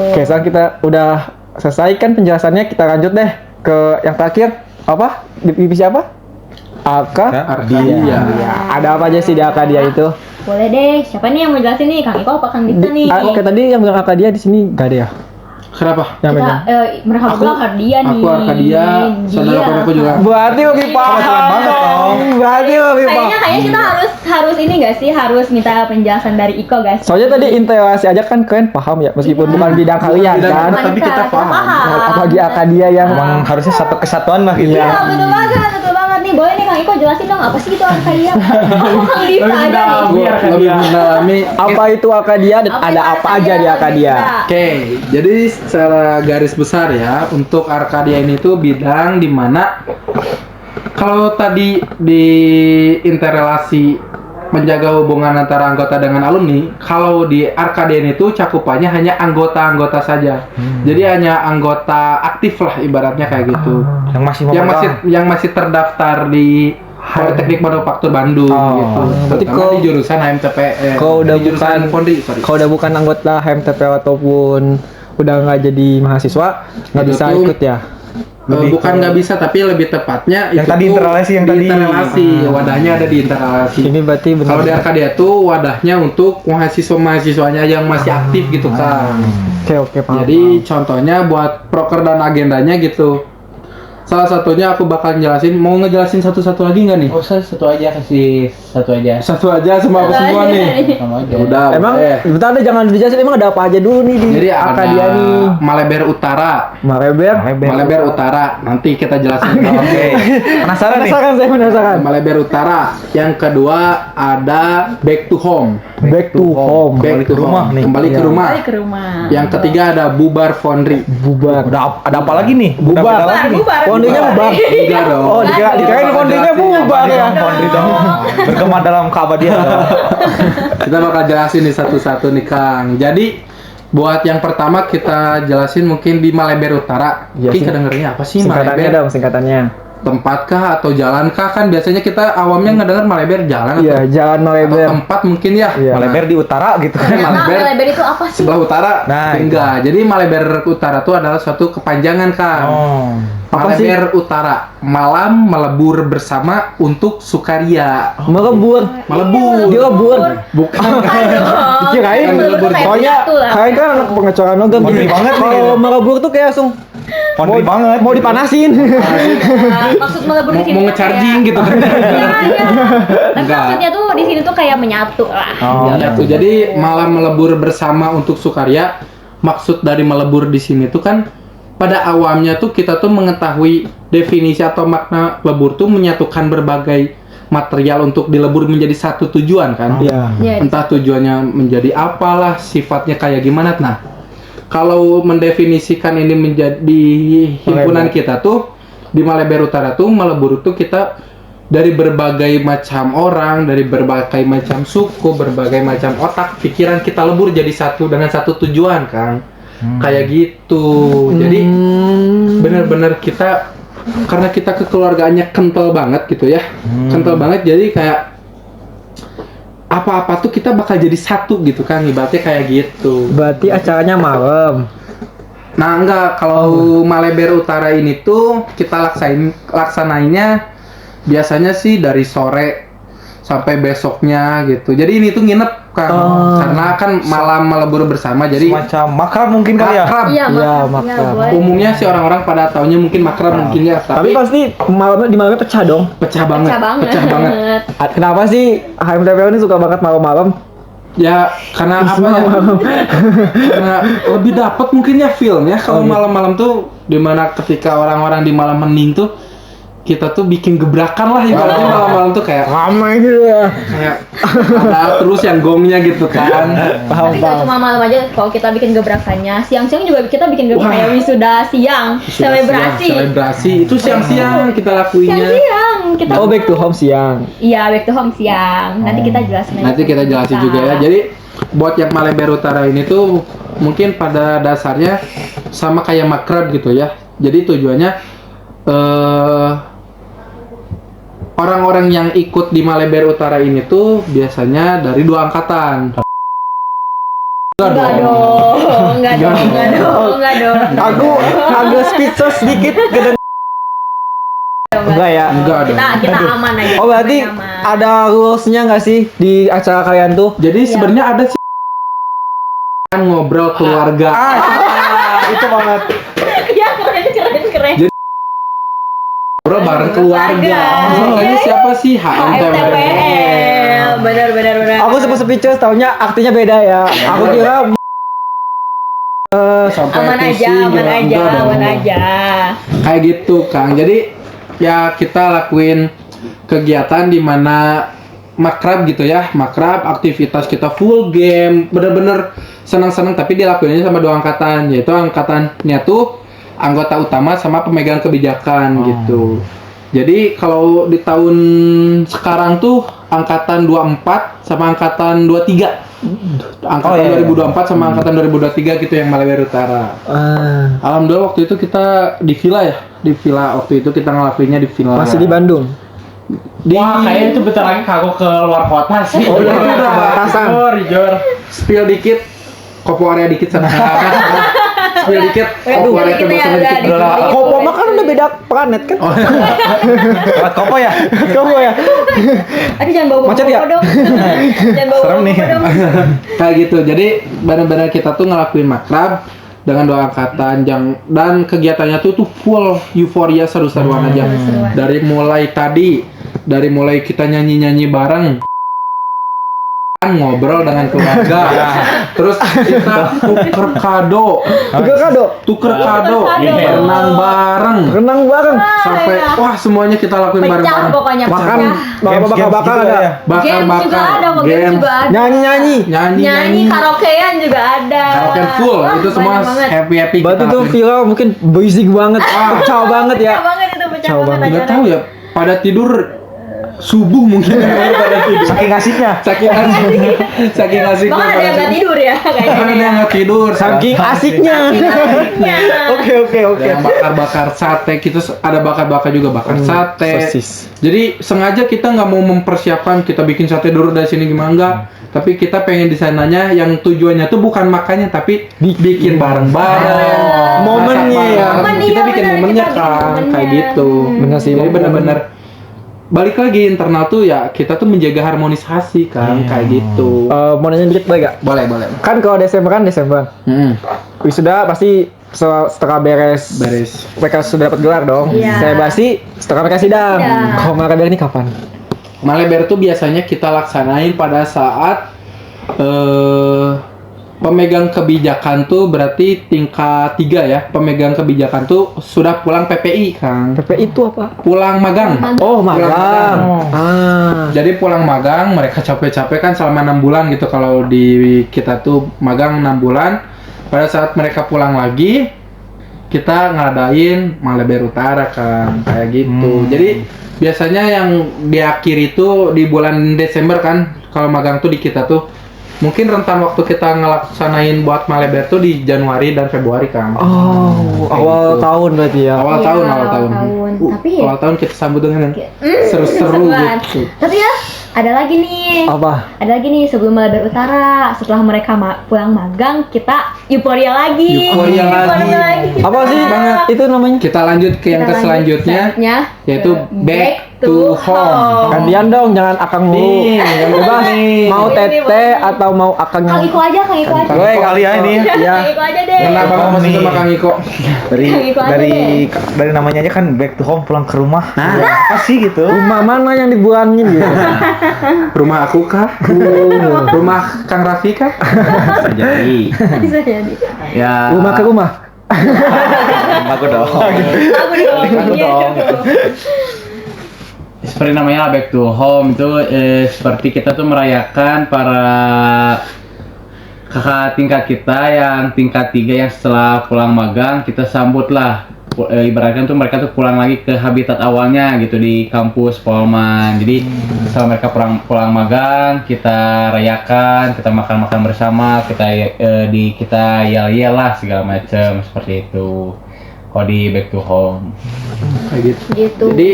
Speaker 1: Oke, sekarang kita udah selesai kan penjelasannya, kita lanjut deh ke yang terakhir. Apa? Divisi apa?
Speaker 4: Arkadia.
Speaker 1: Ya, ada apa aja sih di Akadia itu?
Speaker 3: Boleh deh, siapa nih yang mau jelasin nih? Kang Iko apa Kang Dita nih?
Speaker 1: Kayak tadi yang bilang Akadia di sini gak ada ya?
Speaker 4: Kenapa?
Speaker 1: Yang
Speaker 3: Kita,
Speaker 1: megang.
Speaker 3: mereka berdua Arkadia nih.
Speaker 4: Aku Arkadia, saudara aku juga.
Speaker 1: Berarti lebih paham
Speaker 2: banget dong.
Speaker 1: Berarti lebih paham.
Speaker 3: Kayaknya kita harus ini gak sih? Harus minta penjelasan dari Iko guys.
Speaker 1: Soalnya tadi interaksi aja kan kalian paham ya, meskipun bukan bidang kalian
Speaker 4: bidang
Speaker 1: kan.
Speaker 4: kita, tapi kita paham.
Speaker 1: Apalagi Akadia yang
Speaker 2: Emang harusnya satu kesatuan lah gitu.
Speaker 3: Iya, betul banget nih. Boleh nih Kang Iko jelasin dong apa sih itu Arkadia? Kang Dita aja nih.
Speaker 4: Gua lebih mendalami.
Speaker 1: apa itu Akadia dan ada apa aja di Akadia.
Speaker 4: Oke, jadi secara garis besar ya, untuk Arkadia ini tuh bidang di mana kalau tadi di interrelasi menjaga hubungan antara anggota dengan alumni, kalau di Arkadia ini tuh cakupannya hanya anggota-anggota saja. Jadi hanya anggota aktif lah ibaratnya kayak gitu.
Speaker 2: Yang masih
Speaker 4: Yang masih terdaftar di Politeknik Manufaktur Bandung
Speaker 1: Oh,
Speaker 4: gitu.
Speaker 1: berarti
Speaker 4: Terutama
Speaker 1: kau-
Speaker 4: di jurusan HMTP.
Speaker 1: kau udah
Speaker 4: di jurusan
Speaker 1: bukan-
Speaker 4: Pondri, sorry.
Speaker 1: Kalau udah bukan anggota HMTP ataupun udah nggak jadi mahasiswa, nggak
Speaker 4: Itu
Speaker 1: bisa
Speaker 4: tuh-
Speaker 1: ikut ya.
Speaker 4: Bukan nggak bisa, tapi lebih tepatnya
Speaker 2: Yang
Speaker 4: itu
Speaker 2: tadi
Speaker 4: tuh
Speaker 2: interrelasi, yang
Speaker 4: di
Speaker 2: tadi.
Speaker 4: interrelasi, wadahnya ada di interrelasi.
Speaker 1: Ini berarti benar.
Speaker 4: Kalau di Arkadia tuh wadahnya untuk mahasiswa-mahasiswanya yang masih aktif gitu kan.
Speaker 1: Oke, paham.
Speaker 4: Jadi contohnya buat proker dan agendanya gitu. Salah satunya aku bakal jelasin. Mau ngejelasin satu-satu lagi nggak nih?
Speaker 5: Oh, satu aja, kasih satu aja.
Speaker 4: Satu aja sama aku semua nih.
Speaker 5: Sama aja.
Speaker 4: Udah.
Speaker 1: Emang
Speaker 4: boleh.
Speaker 1: bentar deh, jangan dijelasin, emang ada apa aja dulu nih di
Speaker 4: Jadi ada
Speaker 1: Akadia nih.
Speaker 4: Maleber Utara.
Speaker 1: Maleber.
Speaker 4: Maleber Utara. Nanti kita jelasin.
Speaker 2: Oke. Penasaran nih.
Speaker 1: Penasaran, saya penasaran.
Speaker 4: Maleber Utara. Yang kedua ada Back to Home.
Speaker 1: Back to home.
Speaker 4: Back to
Speaker 2: rumah
Speaker 4: home.
Speaker 2: nih.
Speaker 4: Kembali ke
Speaker 1: Iya.
Speaker 4: rumah.
Speaker 3: Balik ke rumah.
Speaker 4: Yang ketiga ada Bubar Foundry.
Speaker 1: Bubar.
Speaker 2: Ada apa lagi nih?
Speaker 1: Bubar.
Speaker 2: Udah beda lagi nih.
Speaker 1: Pondrinya bubar.
Speaker 4: Tiga dong.
Speaker 1: Oh, dikirain pondrinya bubar ya.
Speaker 2: Pondri dong. Bergema dalam keabadian.
Speaker 4: Kita bakal jelasin nih satu-satu nih Kang. Jadi buat yang pertama kita jelasin mungkin di Maleber Utara.
Speaker 1: Iya,
Speaker 4: Ki kedengernya apa sih
Speaker 1: Singkatannya
Speaker 4: Maleber?
Speaker 1: dong, singkatannya.
Speaker 4: Tempat kah atau jalan kah? Kan biasanya kita awamnya ngedenger Maleber jalan
Speaker 1: Iya,
Speaker 4: atau,
Speaker 1: Jalan
Speaker 4: atau
Speaker 1: Maleber.
Speaker 4: tempat mungkin ya.
Speaker 1: Iya.
Speaker 2: Maleber di utara gitu.
Speaker 4: Maleber
Speaker 3: Maleber itu apa sih?
Speaker 4: sebelah utara.
Speaker 2: Nah,
Speaker 4: enggak. Jadi Maleber Utara itu adalah suatu kepanjangan Kang.
Speaker 2: Oh.
Speaker 1: Apa sih?
Speaker 4: Maleber Utara, malam melebur bersama untuk sukaria.
Speaker 1: Melebur.
Speaker 4: Melebur.
Speaker 1: Dia lebur.
Speaker 4: Bukan.
Speaker 1: Dikirain.
Speaker 4: Kan melebur.
Speaker 1: Soalnya kalian kan anak pengecoran logam
Speaker 2: Pondri
Speaker 1: gitu.
Speaker 2: banget nih.
Speaker 1: Kalau melebur tuh kayak langsung
Speaker 2: Pondri banget.
Speaker 1: mau dipanasin.
Speaker 3: Maksud melebur di sini
Speaker 4: Mau
Speaker 3: tuh
Speaker 4: nge-charging
Speaker 3: kayak-
Speaker 4: gitu kan.
Speaker 3: Iya, iya. Tapi
Speaker 4: Enggak.
Speaker 3: maksudnya tuh di sini tuh kayak menyatu lah.
Speaker 2: Oh.
Speaker 4: Ya, tuh. Jadi malam melebur bersama untuk sukaria. Maksud dari melebur di sini tuh kan pada awamnya tuh kita tuh mengetahui definisi atau makna lebur tuh menyatukan berbagai material untuk dilebur menjadi satu tujuan kan.
Speaker 1: Iya.
Speaker 3: Iya.
Speaker 4: Entah tujuannya menjadi apalah, sifatnya kayak gimana. Nah, kalau mendefinisikan ini menjadi himpunan kita tuh di Maliberu Utara tuh melebur tuh kita dari berbagai macam orang, dari berbagai macam suku, berbagai macam otak, pikiran kita lebur jadi satu dengan satu tujuan, Kang. Kayak gitu. Jadi benar-benar kita karena kita kekeluargaannya kental banget gitu ya. Kental banget jadi kayak apa-apa tuh kita bakal jadi satu gitu kan, ibaratnya kayak gitu.
Speaker 1: Berarti acaranya malam.
Speaker 4: Nah enggak, kalau Maliberu Utara ini tuh kita laksanainnya biasanya sih dari sore sampai besoknya gitu. Jadi ini tuh nginep kan, karena kan malam melebur bersama jadi
Speaker 2: Semacam makrab mungkin kali ya.
Speaker 3: Iya,
Speaker 1: Iya,
Speaker 3: makrab.
Speaker 1: makrab.
Speaker 3: boleh.
Speaker 4: umumnya sih orang-orang pada taunya mungkin makrab mungkin ya,
Speaker 1: Tapi
Speaker 4: tapi
Speaker 1: pasti malamnya pecah dong.
Speaker 4: pecah banget,
Speaker 3: Pecah banget.
Speaker 1: Kenapa sih HMTV ini suka banget malam-malam?
Speaker 4: Ya karena apa ya? Karena lebih dapat mungkin ya film ya kalau malam-malam tuh, dimana ketika orang-orang di malam hening tuh kita tuh bikin gebrakan lah ibaratnya malam-malam tuh kayak
Speaker 1: Ramai gitu ya.
Speaker 4: kayak ada terus yang gongnya gitu kan.
Speaker 3: Tapi nggak cuma malam aja, kalau kita bikin gebrakannya, siang-siang juga kita bikin
Speaker 4: Wah.
Speaker 3: gebrakan kayak wisuda siang,
Speaker 4: Selebrasi itu siang-siang kita lakuinnya.
Speaker 3: Siang-siang kita.
Speaker 1: Oh, back to home siang.
Speaker 3: Iya, back to home siang. Nanti kita jelasin. aja
Speaker 4: Nanti kita
Speaker 3: ke
Speaker 4: jelasin
Speaker 3: kita.
Speaker 4: juga ya. Jadi buat yang Maliberu Utara ini tuh mungkin pada dasarnya sama kayak makrab gitu ya. Jadi tujuannya orang-orang yang ikut di Maliberu Utara ini tuh biasanya dari 2 angkatan.
Speaker 3: Enggak dong.
Speaker 1: Aku agak speechless sedikit enggak ya?
Speaker 4: Enggak dong.
Speaker 3: Kita aman aja.
Speaker 1: Oh, berarti
Speaker 3: aman.
Speaker 1: ada rules-nya nggak sih di acara kalian tuh?
Speaker 4: Jadi sebenarnya ada sih ngobrol keluarga.
Speaker 2: Itu banget.
Speaker 3: Iya, keren.
Speaker 4: Ngobrol bareng keluarga. Makanya siapa sih
Speaker 3: HMTPL. Benar.
Speaker 1: Aku sempat speechless, taunya artinya beda ya. Aku kira
Speaker 4: sampai
Speaker 3: Aman aja,
Speaker 4: pusing gitu. Enggak dong.
Speaker 3: aman aja.
Speaker 4: Kayak gitu, Kang. Jadi ya kita lakuin kegiatan di mana makrab gitu ya, makrab aktivitas kita full game, bener-bener senang-senang, tapi dilakuinnya sama 2 angkatan, yaitu angkatannya tuh anggota utama sama pemegang kebijakan gitu. Jadi kalau di tahun sekarang tuh angkatan 24 sama angkatan 23. Angkatan 2024 sama angkatan 2023 gitu yang Maliberu Utara. Alhamdulillah waktu itu kita di villa ya. Di villa waktu itu kita ngelakuinnya di villa.
Speaker 1: masih di Bandung.
Speaker 5: Wah, kayaknya itu bentar lagi aku ke luar kota sih.
Speaker 4: Oh, iya, udah.
Speaker 1: Batasan.
Speaker 5: Jor.
Speaker 4: Spill dikit. Kopo area dikit sana. Spill dikit. Kopo area
Speaker 3: Kita ya
Speaker 4: tebasannya
Speaker 3: udah
Speaker 4: dikit.
Speaker 3: dikit.
Speaker 1: Kopo mah kan udah beda planet kan?
Speaker 2: Lewat kopo ya.
Speaker 1: Kopo ya.
Speaker 3: Aduh, jangan bawa
Speaker 1: Macet ya?
Speaker 3: dong. Jangan bawa
Speaker 2: Serem nih.
Speaker 3: dong.
Speaker 4: Kayak gitu. Jadi benar-benar kita tuh ngelakuin makrab dengan 2 angkatan dan kegiatannya tuh full euforia seru-seruan aja.
Speaker 3: Seru-seruan.
Speaker 4: Dari mulai kita nyanyi-nyanyi bareng, ngobrol dengan keluarga, terus kita tuker kado, berenang bareng,
Speaker 1: Renang bareng.
Speaker 4: sampai wah semuanya kita lakuin
Speaker 3: Pecah
Speaker 4: bareng-bareng.
Speaker 3: pokoknya.
Speaker 1: Makan
Speaker 2: Games
Speaker 1: bakar-bakar
Speaker 2: juga
Speaker 1: ada.
Speaker 2: ya.
Speaker 3: Games juga ada, kok games
Speaker 4: game,
Speaker 3: juga ada.
Speaker 1: Nyanyi-nyanyi.
Speaker 4: nyanyi,
Speaker 3: Karaokean juga ada.
Speaker 4: karaoke full,
Speaker 3: Wah,
Speaker 4: itu semua
Speaker 3: banyak banget.
Speaker 4: happy
Speaker 1: Berarti
Speaker 4: kita
Speaker 1: tuh
Speaker 4: lakuin.
Speaker 1: villa mungkin basic banget. Pecah banget ya.
Speaker 3: Pecah banget itu, pecah
Speaker 1: Jauh
Speaker 3: banget
Speaker 1: banget.
Speaker 4: Nggak
Speaker 3: acara.
Speaker 4: tahu ya, pada tidur subuh mungkin pada tidur.
Speaker 2: Saking asiknya.
Speaker 4: Saking asiknya
Speaker 3: Bahkan ada yang
Speaker 4: pada
Speaker 3: nggak tidur ya kayaknya.
Speaker 4: Bahkan ada yang nggak tidur.
Speaker 1: Saking asiknya.
Speaker 3: Asiknya.
Speaker 1: Oke.
Speaker 4: Ada yang bakar-bakar sate, kita ada bakar-bakar juga bakar sate.
Speaker 1: sosis.
Speaker 4: Jadi sengaja kita nggak mau mempersiapkan kita bikin sate dulu dari sini gimana enggak. Tapi kita pengen di sananya yang tujuannya tuh bukan makannya tapi bikin bareng-bareng.
Speaker 1: Momennya
Speaker 4: Masak
Speaker 1: ya.
Speaker 4: bareng.
Speaker 3: Momen,
Speaker 4: Kita
Speaker 3: iya,
Speaker 4: bikin
Speaker 3: benar,
Speaker 4: momennya
Speaker 3: kita bikin
Speaker 4: kan
Speaker 3: momennya.
Speaker 4: kayak gitu.
Speaker 1: Bener sih,
Speaker 4: Jadi
Speaker 1: momen.
Speaker 4: bener-bener balik lagi internal tuh ya kita tuh menjaga harmonisasi kan kayak gitu.
Speaker 1: Mau nanya dikit boleh gak?
Speaker 4: Boleh.
Speaker 1: Kan kalau Desember kan Desember.
Speaker 4: Hmm.
Speaker 1: Wisuda pasti setelah beres mereka sudah dapat gelar dong.
Speaker 3: Iya.
Speaker 1: Saya basi setelah mereka sidang.
Speaker 3: Iya.
Speaker 1: Kalau Maliberu ini kapan?
Speaker 4: Maliberu tuh biasanya kita laksanain pada saat pemegang kebijakan tuh berarti tingkat 3 ya. Pemegang kebijakan tuh sudah pulang PPI, Kang.
Speaker 1: PP itu apa?
Speaker 4: Pulang magang.
Speaker 1: Oh,
Speaker 4: Pulang
Speaker 1: magang.
Speaker 4: Jadi pulang magang, mereka capek-capek kan selama 6 bulan gitu kalau di kita tuh magang 6 bulan. Pada saat mereka pulang lagi, kita ngadain Maleber Utara kan kayak gitu. Jadi biasanya yang di akhir itu di bulan Desember kan kalau magang tuh di kita tuh mungkin rentan waktu kita ngelaksanain buat Maleber tuh di Januari dan Februari kan.
Speaker 1: Oh,
Speaker 4: Kayak
Speaker 1: awal
Speaker 4: gitu.
Speaker 1: tahun berarti ya.
Speaker 4: Awal
Speaker 3: Iya,
Speaker 4: tahun.
Speaker 3: awal tahun. Tapi ya-
Speaker 4: awal tahun kita sambut dengan yang seru-seru
Speaker 3: seruan.
Speaker 4: gitu.
Speaker 3: Tapi ya ada lagi nih.
Speaker 1: Apa?
Speaker 3: Ada lagi nih sebelum Maleber Utara, setelah mereka pulang magang, kita euforia lagi.
Speaker 4: Euforia lagi.
Speaker 3: kita.
Speaker 1: Apa sih itu namanya?
Speaker 4: Kita lanjut ke yang
Speaker 3: Kita lanjut
Speaker 4: selanjutnya yaitu
Speaker 3: ke
Speaker 4: back to home.
Speaker 1: Gantian dong, jangan akang mulu.
Speaker 2: Nih, yang
Speaker 1: Bebas.
Speaker 2: nih.
Speaker 1: Mau
Speaker 3: Ini
Speaker 1: tete
Speaker 3: nih.
Speaker 1: atau mau akang
Speaker 3: Kang
Speaker 1: yang
Speaker 3: Iko aja, Kang Iko aja.
Speaker 2: Gue kali ya ini.
Speaker 1: Iya.
Speaker 3: Kang Iko aja deh.
Speaker 4: Kenapa
Speaker 2: Home
Speaker 4: masih
Speaker 2: nih.
Speaker 4: sama Kang Iko?
Speaker 2: dari
Speaker 3: Ikut aja
Speaker 2: dari namanya aja kan back to home, pulang ke rumah. Nah, apa sih gitu?
Speaker 1: rumah mana yang dibuangin gitu?
Speaker 4: Rumah aku kah? Rumah Kang Raffi kah?
Speaker 2: Jadi
Speaker 3: Bisa jadi.
Speaker 2: ya
Speaker 1: Rumah ke rumah.
Speaker 2: aku dong.
Speaker 3: Aku dong.
Speaker 2: Aku
Speaker 3: Iya,
Speaker 2: dong.
Speaker 3: dong.
Speaker 5: Seperti namanya back to home itu seperti kita tuh merayakan para kakak tingkat kita yang tingkat 3 yang setelah pulang magang kita sambutlah ibaratkan tuh mereka tuh pulang lagi ke habitat awalnya gitu di kampus Polman. Jadi setelah mereka pulang magang kita rayakan, kita makan-makan bersama, kita yel-yel lah segala macam seperti itu. Kalau di back to home.
Speaker 4: Kayak gitu.
Speaker 3: Gitu.
Speaker 4: Jadi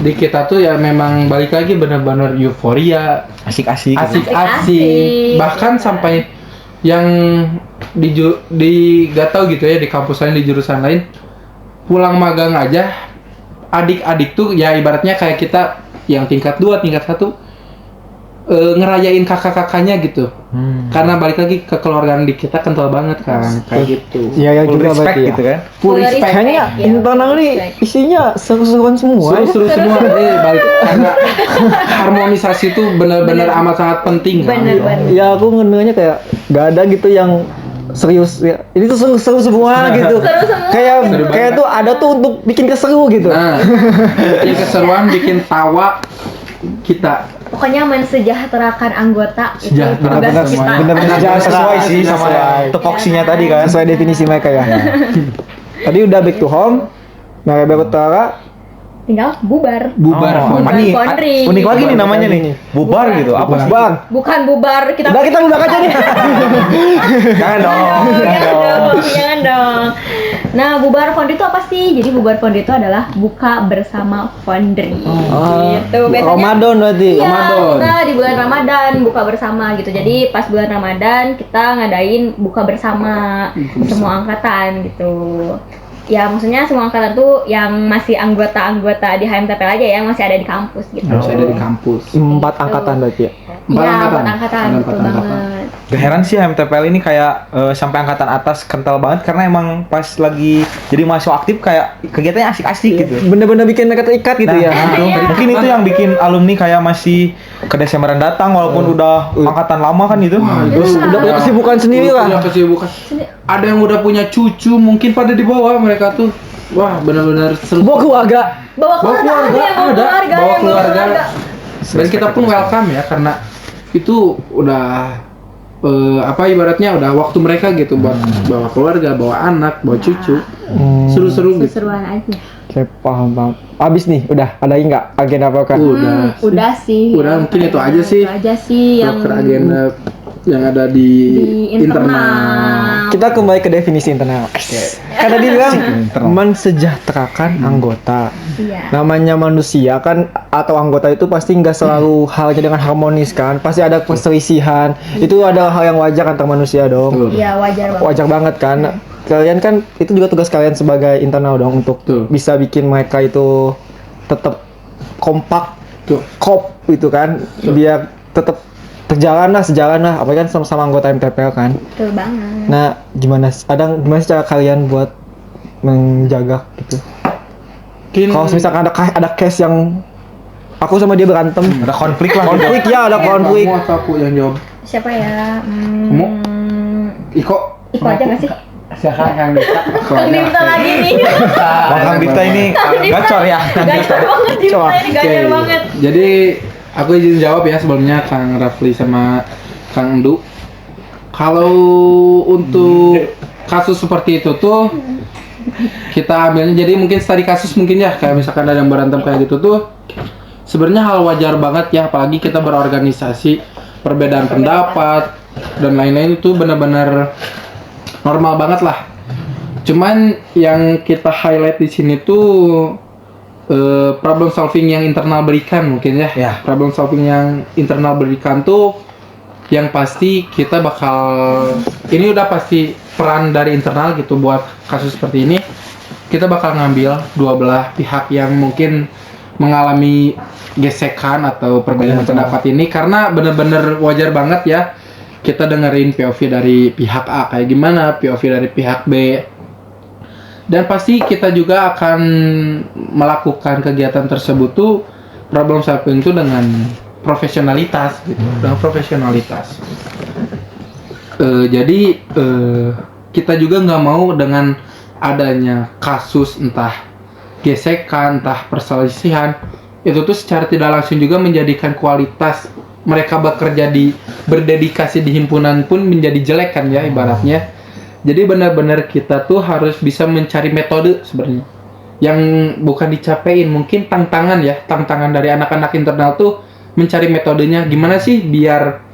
Speaker 4: di kita tuh ya memang balik lagi benar-benar euforia,
Speaker 2: Asik-asik.
Speaker 4: asik-asik.
Speaker 3: Asik-asik.
Speaker 4: Bahkan sampai yang di gak tahu gitu ya di kampus lain, di jurusan lain pulang magang aja adik-adik tuh ya ibaratnya kayak kita yang tingkat 2, tingkat 1 ngerayain kakak-kakaknya gitu. Karena balik lagi ke keluargaan di kita kental banget kan kayak gitu.
Speaker 1: Iya, ya
Speaker 2: Full
Speaker 1: juga
Speaker 2: respect
Speaker 1: berarti ya.
Speaker 2: gitu kan.
Speaker 4: Full respect.
Speaker 1: Kayaknya
Speaker 3: Ya,
Speaker 1: internal nih
Speaker 3: respect.
Speaker 1: isinya seru-seruan semua. ya.
Speaker 4: Seru-seru semua balik karena harmonisasi itu benar-benar amat sangat penting kan.
Speaker 3: Bener-bener.
Speaker 1: Ya aku ngedengarnya kayak gak ada gitu yang serius ya. Ini tuh seru-seru semua gitu.
Speaker 3: Seru semua.
Speaker 1: Kayak
Speaker 4: Seru
Speaker 1: kayak
Speaker 4: banget.
Speaker 1: tuh ada tuh untuk bikin keseru gitu.
Speaker 4: Nah, bikin keseruan, bikin tawa kita.
Speaker 3: Pokoknya mensejahterakan anggota itu
Speaker 4: Sejahtera,
Speaker 3: tugas
Speaker 1: benar,
Speaker 3: kita.
Speaker 1: benar-benar
Speaker 2: Jangan
Speaker 1: sesuai
Speaker 2: sesuai
Speaker 1: sih
Speaker 2: sih sama
Speaker 1: sesuai.
Speaker 2: tupoksinya tadi kan.
Speaker 1: Sesuai definisi mereka ya. Tadi udah back to home, Maleber Utara,
Speaker 3: Tinggal bubar.
Speaker 4: Bubar.
Speaker 2: Oh,
Speaker 3: Bubar
Speaker 2: apa nih?
Speaker 3: pondri.
Speaker 2: Unik lagi nih
Speaker 1: Bubar
Speaker 2: namanya
Speaker 1: lagi
Speaker 2: nih.
Speaker 1: nih.
Speaker 2: Bubar gitu. Apa sih?
Speaker 1: Bang.
Speaker 3: Bukan bubar kita.
Speaker 1: Udah kita bubar aja nih.
Speaker 2: Jangan dong.
Speaker 3: Jangan dong, jangan dong. Nah, bubar foundry itu apa sih? Jadi bubar foundry itu adalah buka bersama foundry. Gitu. Biasanya
Speaker 1: Ramadan berarti.
Speaker 3: Iya,
Speaker 4: Ramadan.
Speaker 3: kita di bulan Ramadan buka bersama gitu. Jadi pas bulan Ramadan kita ngadain buka bersama semua angkatan gitu. Ya maksudnya semua angkatan tuh yang masih anggota-anggota di HMTPL aja ya, masih ada di kampus gitu.
Speaker 4: Saya dari kampus.
Speaker 1: 4 angkatan berarti ya.
Speaker 4: Empat
Speaker 3: Iya,
Speaker 4: angkatan.
Speaker 3: buat angkatan,
Speaker 4: Ada
Speaker 3: betul
Speaker 4: 4 angkatan.
Speaker 3: banget.
Speaker 2: Gak heran sih HMTPL ini kayak sampai angkatan atas kental banget karena emang pas lagi jadi mahasiswa aktif kayak kegiatannya asik-asik gitu.
Speaker 1: Bener-bener bikin mereka terikat gitu ya.
Speaker 2: Itu.
Speaker 3: Iya.
Speaker 2: Mungkin itu yang bikin alumni kayak masih ke Desemberan datang walaupun udah angkatan lama kan gitu.
Speaker 1: Terus udah punya kesibukan sendiri lah.
Speaker 4: Punya kesibukan. Ada yang udah punya cucu, mungkin pada dibawa mereka tuh. Wah, benar-benar seru.
Speaker 1: Bawa keluarga.
Speaker 3: Bawa keluarga, ada yang bawa
Speaker 4: ada.
Speaker 3: keluarga,
Speaker 4: Bawa
Speaker 3: yang
Speaker 4: keluarga. Dan kita pun welcome ya karena itu udah ibaratnya udah waktu mereka gitu buat bawa keluarga, bawa anak, bawa cucu. Seru-seru gitu.
Speaker 3: Seruan aja.
Speaker 1: Oke, paham. Abis nih, udah ada lagi nggak agenda apa kan?
Speaker 3: Udah sih.
Speaker 4: Udah, mungkin itu aja sih.
Speaker 3: Itu aja sih yang
Speaker 4: Dokter agenda yang ada di internal.
Speaker 1: Kita kembali ke definisi internal. Kan tadi bilang
Speaker 2: Internal.
Speaker 1: mensejahterakan anggota.
Speaker 3: Iya.
Speaker 1: Namanya manusia kan atau anggota itu pasti nggak selalu halnya dengan harmonis kan. Pasti ada perselisihan. Itu adalah hal yang wajar antar manusia dong.
Speaker 4: Betul.
Speaker 3: Iya, wajar banget.
Speaker 1: Wajar banget kan. Kalian kan itu juga tugas kalian sebagai internal dong untuk
Speaker 4: Betul.
Speaker 1: bisa bikin mereka itu tetap kompak,
Speaker 4: Tuh.
Speaker 1: kop gitu kan. Biar tetap sejalan lah apa kan sama-sama anggota MTPL kan.
Speaker 3: Betul banget.
Speaker 1: Nah, gimana sih cara kalian buat menjaga gitu?
Speaker 4: Mungkin
Speaker 1: Kalau misalkan ada case yang aku sama dia berantem,
Speaker 2: Ada konflik lah.
Speaker 1: konflik ya ada konflik.
Speaker 4: kamu atau aku yang jawab?
Speaker 3: Siapa ya?
Speaker 4: Kamu? Iko.
Speaker 3: Iko aja nggak sih?
Speaker 5: Silakan Kang Dita.
Speaker 3: Kang Dita lagi nih.
Speaker 2: Bang Dita ini gacor ya.
Speaker 3: Gacor banget Dita ini, gacor
Speaker 4: Oke.
Speaker 3: banget.
Speaker 4: Jadi aku izin jawab ya sebelumnya Kang Rafli sama Kang Endu. Kalau untuk kasus seperti itu tuh kita ambilnya jadi mungkin studi kasus mungkin ya, kayak misalkan ada yang berantem kayak gitu tuh sebenarnya hal wajar banget ya, apalagi kita berorganisasi, perbedaan pendapat dan lain-lain itu benar-benar normal banget lah. Cuman yang kita highlight di sini tuh problem solving yang internal berikan mungkin ya.
Speaker 2: Ya.
Speaker 4: Problem solving yang internal berikan tuh yang pasti kita bakal, ini udah pasti peran dari internal gitu buat kasus seperti ini. Kita bakal ngambil dua belah pihak yang mungkin mengalami gesekan atau perbedaan pendapat ini, karena bener-bener wajar banget ya kita dengerin POV dari pihak A kayak gimana, POV dari pihak B. Dan pasti kita juga akan melakukan kegiatan tersebut tuh problem solving itu dengan profesionalitas gitu, dengan profesionalitas. Jadi kita juga nggak mau dengan adanya kasus entah gesekan, entah perselisihan, itu tuh secara tidak langsung juga menjadikan kualitas mereka bekerja berdedikasi di himpunan pun menjadi jelek kan ya ibaratnya. Jadi benar-benar kita tuh harus bisa mencari metode sebenarnya yang bukan dicapain, mungkin tantangan dari anak-anak internal tuh mencari metodenya gimana sih biar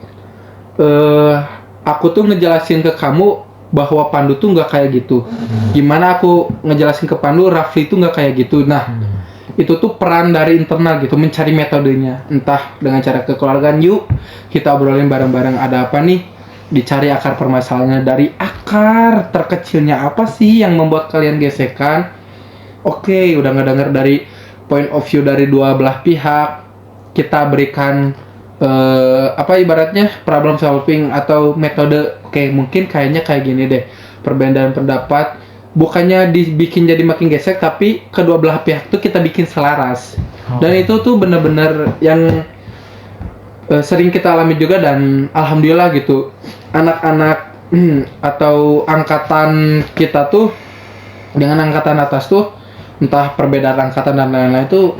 Speaker 4: aku tuh ngejelasin ke kamu bahwa Pandu tuh nggak kayak gitu. Gimana aku ngejelasin ke Pandu Rafli tuh nggak kayak gitu. Nah, itu tuh peran dari internal gitu, mencari metodenya. Entah dengan cara kekeluargaan, yuk kita obrolin bareng-bareng ada apa nih. Dicari akar permasalahannya, dari akar terkecilnya apa sih yang membuat kalian gesekan. Oke, udah ngedenger dari point of view dari dua belah pihak, kita berikan ibaratnya problem solving atau metode. Oke, mungkin kayaknya kayak gini deh, perbedaan pendapat bukannya dibikin jadi makin gesek, tapi kedua belah pihak tuh kita bikin selaras. Dan itu tuh bener-bener yang sering kita alami juga, dan alhamdulillah gitu anak-anak atau angkatan kita tuh dengan angkatan atas tuh, entah perbedaan angkatan dan lain-lain tuh,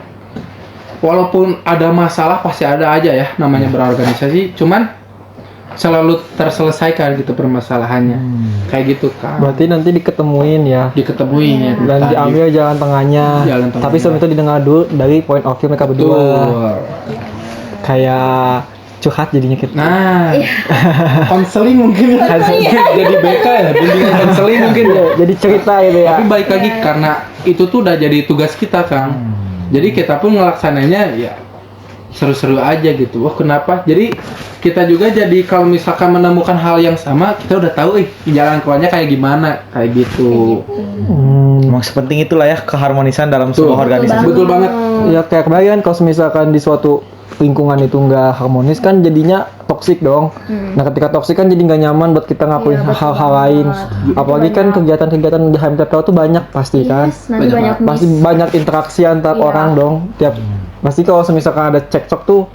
Speaker 4: walaupun ada masalah pasti ada aja ya namanya berorganisasi, cuman selalu terselesaikan gitu permasalahannya. Kayak gitu kan.
Speaker 1: Berarti nanti diketemuin ya.
Speaker 4: Diketemuin ya.
Speaker 1: Dan diambil jalan tengahnya. Tapi sebelum itu didengar dulu dari point of view mereka berdua.
Speaker 4: Betul.
Speaker 1: Kayak curhat jadinya kita.
Speaker 4: Nah, konseling mungkin jadi BK ya, bimbingan konseling mungkin ya.
Speaker 1: Jadi cerita gitu ya.
Speaker 4: Tapi balik lagi karena itu tuh udah jadi tugas kita Kang. Jadi kita pun ngelaksananya ya seru-seru aja gitu. Wah, kenapa? Jadi kita juga jadi kalau misalkan menemukan hal yang sama, kita udah tahu jalan keluarnya kayak gimana, kayak gitu.
Speaker 2: Emang sepenting itulah ya keharmonisan dalam sebuah organisasi.
Speaker 4: Betul banget.
Speaker 1: Ya kayak kemarin kalau misalkan di suatu lingkungan itu nggak harmonis kan jadinya toksik dong. Nah ketika toksik kan jadi nggak nyaman buat kita ngakuin hal-hal lain. Apalagi kan kegiatan-kegiatan di HMTPL tuh banyak pasti kan.
Speaker 3: Nanti banyak
Speaker 1: Pasti banyak interaksi antar orang dong. Pasti kalau misalkan ada cekcok tuh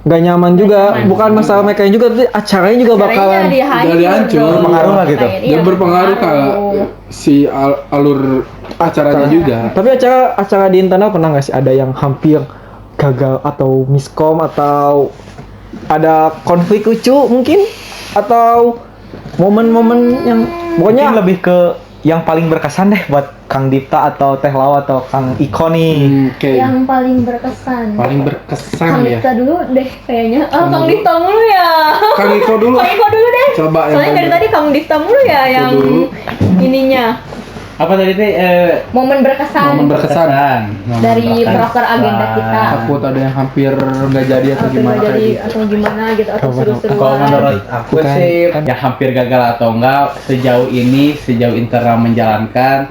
Speaker 1: nggak nyaman juga. Bukan masalah mereka juga, tapi acaranya juga bakalan
Speaker 4: jadi hancur.
Speaker 2: Berpengaruh lah gitu.
Speaker 4: Dia berpengaruh ke si alur acaranya juga.
Speaker 1: Tapi acara di internal pernah nggak sih ada yang hampir gagal atau miskom atau ada konflik lucu mungkin, atau momen-momen yang pokoknya
Speaker 2: Mungkin lebih ke yang paling berkesan deh buat Kang Dipta atau Teh Lau atau Kang Iko nih.
Speaker 4: Oke.
Speaker 3: yang paling berkesan.
Speaker 4: Paling berkesan
Speaker 3: Kang
Speaker 4: ya.
Speaker 3: Dipta dulu deh kayaknya. Kang Dipta mulu ya.
Speaker 4: Kang Iko dulu.
Speaker 3: Kang Iko dulu deh.
Speaker 4: Coba yang
Speaker 3: Soalnya dari
Speaker 4: paling-
Speaker 3: tadi Kang Dipta mulu ya yang
Speaker 4: dulu.
Speaker 3: ininya.
Speaker 5: Apa tadi teh?
Speaker 3: Momen berkesan
Speaker 4: Momen berkesan.
Speaker 3: dari proker agenda kita.
Speaker 4: Takut ada yang hampir nggak jadi atau
Speaker 3: Atau
Speaker 4: gimana
Speaker 3: nggak jadi
Speaker 4: kayak gitu.
Speaker 3: atau gimana gitu atau
Speaker 5: Kalau
Speaker 3: seru-seruan.
Speaker 5: menurut aku sih ya hampir gagal atau enggak sejauh internal menjalankan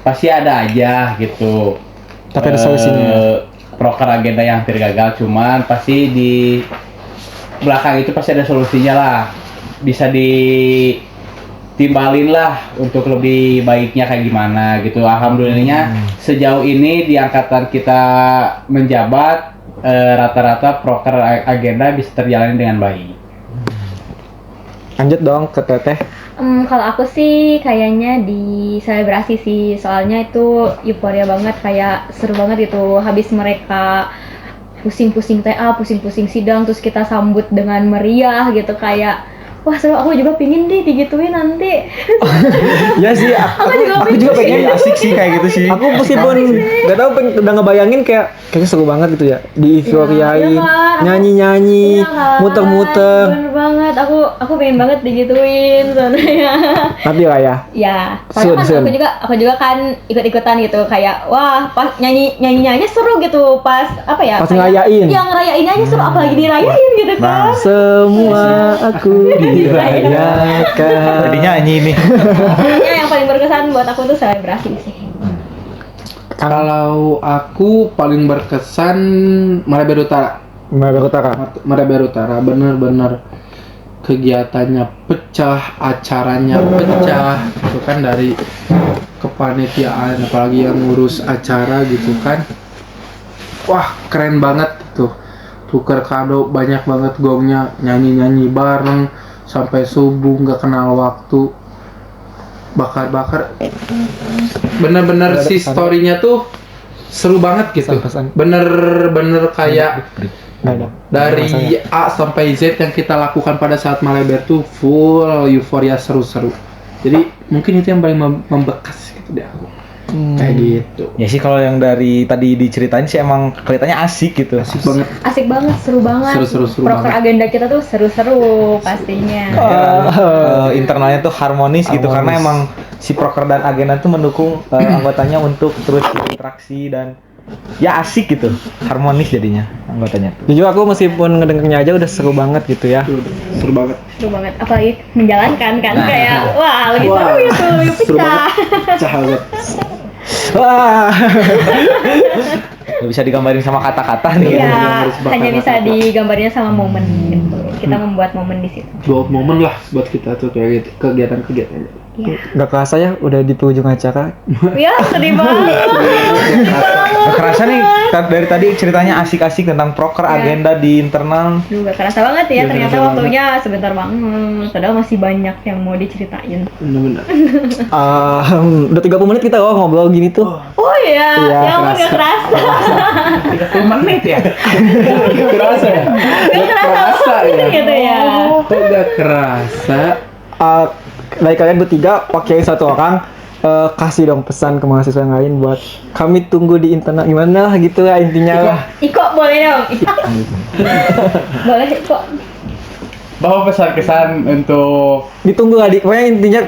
Speaker 5: pasti ada aja gitu.
Speaker 1: Tapi ada solusinya.
Speaker 5: Proker agenda yang hampir gagal, cuman pasti di belakang itu pasti ada solusinya lah. Bisa ditimbalin lah untuk lebih baiknya kayak gimana gitu. Alhamdulillahnya sejauh ini di angkatan kita menjabat rata-rata proker agenda bisa terjalani dengan baik.
Speaker 1: lanjut dong ke Teteh.
Speaker 3: Kalau aku sih kayaknya di selebrasi sih, soalnya itu euforia banget, kayak seru banget itu habis mereka pusing-pusing TA, pusing-pusing sidang, terus kita sambut dengan meriah gitu, kayak wah seru, aku juga pingin deh digituin nanti.
Speaker 1: Ya sih, aku juga pengen.
Speaker 2: Iya, asik sih kayak gitu sih.
Speaker 1: Aku meskipun nggak tahu udah ngebayangin kayaknya seru banget gitu ya, di euforiain,
Speaker 3: iya kan?
Speaker 1: nyanyi-nyanyi,
Speaker 3: Iya kan?
Speaker 1: muter-muter.
Speaker 3: Bener banget, aku pengen banget digituin sebenarnya.
Speaker 1: Nanti lah ya.
Speaker 3: Ya, soalnya kan
Speaker 1: Sun.
Speaker 3: aku juga kan ikut-ikutan gitu kayak wah pas nyanyi seru gitu pas apa ya?
Speaker 1: Pas
Speaker 3: kayak,
Speaker 1: ngerayain.
Speaker 3: Yang ngerayain aja seru apalagi dirayain gitu kan.
Speaker 1: Semua aku dirayakan.
Speaker 2: Jadi nyanyi nih.
Speaker 3: Pokoknya yang paling berkesan buat aku tuh selebrasi sih.
Speaker 4: Kalau aku paling berkesan Marabar Utara.
Speaker 1: Merabe Utara.
Speaker 4: Marabar Utara bener-bener kegiatannya pecah, acaranya pecah, itu kan dari kepanitiaan, apalagi yang ngurus acara gitu kan. Wah, keren banget tuh. Tuker kado banyak banget gongnya, nyanyi-nyanyi bareng sampai subuh nggak kenal waktu. Bakar-bakar. Bener-bener si story-nya tuh seru banget gitu.
Speaker 1: Pesan-pesan.
Speaker 4: Bener-bener kayak
Speaker 1: Nggak ada.
Speaker 4: dari A sampai Z yang kita lakukan pada saat Maleber tuh full euforia seru-seru. Jadi mungkin itu yang paling membekas gitu deh aku. Kayak gitu.
Speaker 2: Ya sih kalau yang dari tadi diceritain sih emang kelihatannya asik gitu.
Speaker 4: Asik banget.
Speaker 3: Asik banget, seru banget.
Speaker 4: Seru
Speaker 3: Proker
Speaker 4: banget.
Speaker 3: agenda kita tuh seru-seru pastinya.
Speaker 2: Internalnya tuh harmonis gitu karena emang si proker dan agenda tuh mendukung anggotanya untuk terus berinteraksi dan ya asik gitu, harmonis jadinya anggotanya tuh.
Speaker 1: Jujur aku meskipun ngedengernya aja udah seru banget gitu ya.
Speaker 4: Seru banget.
Speaker 3: Seru banget, apalagi menjalankan kan kayak wah lebih seru itu, lebih
Speaker 4: Seru
Speaker 3: pecah.
Speaker 4: banget. Pecah banget.
Speaker 1: Wah.
Speaker 2: Gak bisa digambarin sama kata-kata nih.
Speaker 3: Iya,
Speaker 4: harus bakar
Speaker 3: hanya bisa
Speaker 4: rata-rata.
Speaker 3: digambarnya sama momen gitu. Kita membuat momen di situ.
Speaker 4: Buat momen lah buat kita tuh kayak gitu, kegiatan-kegiatan.
Speaker 3: Iya.
Speaker 1: Gak kerasa ya udah di penghujung acara.
Speaker 3: Ya, sedih banget.
Speaker 2: Gak kerasa nih dari tadi ceritanya asik-asik tentang proker
Speaker 3: Iya.
Speaker 2: agenda di internal.
Speaker 3: Juga kerasa banget ya,
Speaker 4: Iya,
Speaker 3: ternyata
Speaker 4: kerasa
Speaker 3: waktunya sebentar banget. Padahal masih banyak yang mau diceritain.
Speaker 4: Bener-bener.
Speaker 1: Udah 30 menit kita ngobrol gini tuh.
Speaker 3: Oh iya,
Speaker 1: Iya,
Speaker 3: ya ampun gak kerasa.
Speaker 4: 30 menit ya? Kerasa ya?
Speaker 3: Gak kerasa
Speaker 4: ya?
Speaker 3: gitu ya.
Speaker 4: Kok gak kerasa?
Speaker 1: Dari kalian bertiga pakai satu orang, kasih dong pesan ke mahasiswa yang lain buat kami tunggu di internal gimana lah gitu lah intinya lah.
Speaker 3: Iko boleh dong. Boleh Iko.
Speaker 5: Bawa pesan-kesan untuk
Speaker 1: Ditunggu lah, pokoknya intinya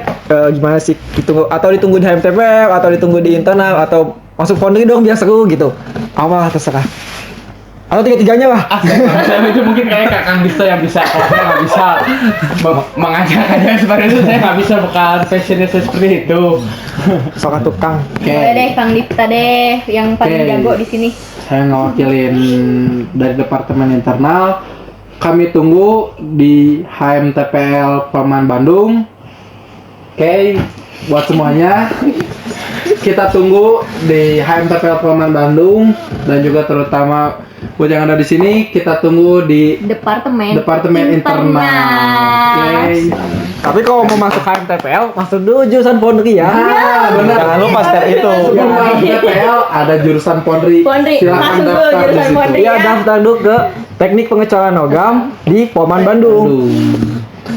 Speaker 1: gimana sih, ditunggu atau ditunggu di HMTPF atau ditunggu di internal atau masuk foundry dong biar seru gitu, apa terserah atau tiga-tiganya lah.
Speaker 5: saya itu mungkin kayak Kakang Disto yang bisa, kalau saya nggak bisa mengajak-ajak seperti itu, saya nggak bisa, bukan passionnya saya seperti itu.
Speaker 1: Soal tukang.
Speaker 3: Boleh deh Kang Dipta deh yang paling
Speaker 4: Oke.
Speaker 3: jago di sini.
Speaker 4: Saya ngewakilin dari departemen internal. Kami tunggu di HMTPL Paman Bandung. Oke, buat semuanya. Kita tunggu di HMTPL Paman Bandung dan juga terutama buat yang ada di sini kita tunggu di
Speaker 3: Departemen
Speaker 4: internal. Oke.
Speaker 1: Tapi kalau mau masuk HMTPL masuk dulu jurusan foundry ya.
Speaker 4: Benar.
Speaker 2: Jangan lupa step itu.
Speaker 4: Sebelum HMTPL ada jurusan Pondri.
Speaker 3: Pondri,
Speaker 4: Silakan
Speaker 3: masuk dulu
Speaker 4: daftar di
Speaker 3: jurusan
Speaker 4: situ.
Speaker 3: Pondri.
Speaker 1: Iya,
Speaker 3: Ya.
Speaker 1: daftar dulu ke Teknik Pengecoran Logam di Poman Bandung.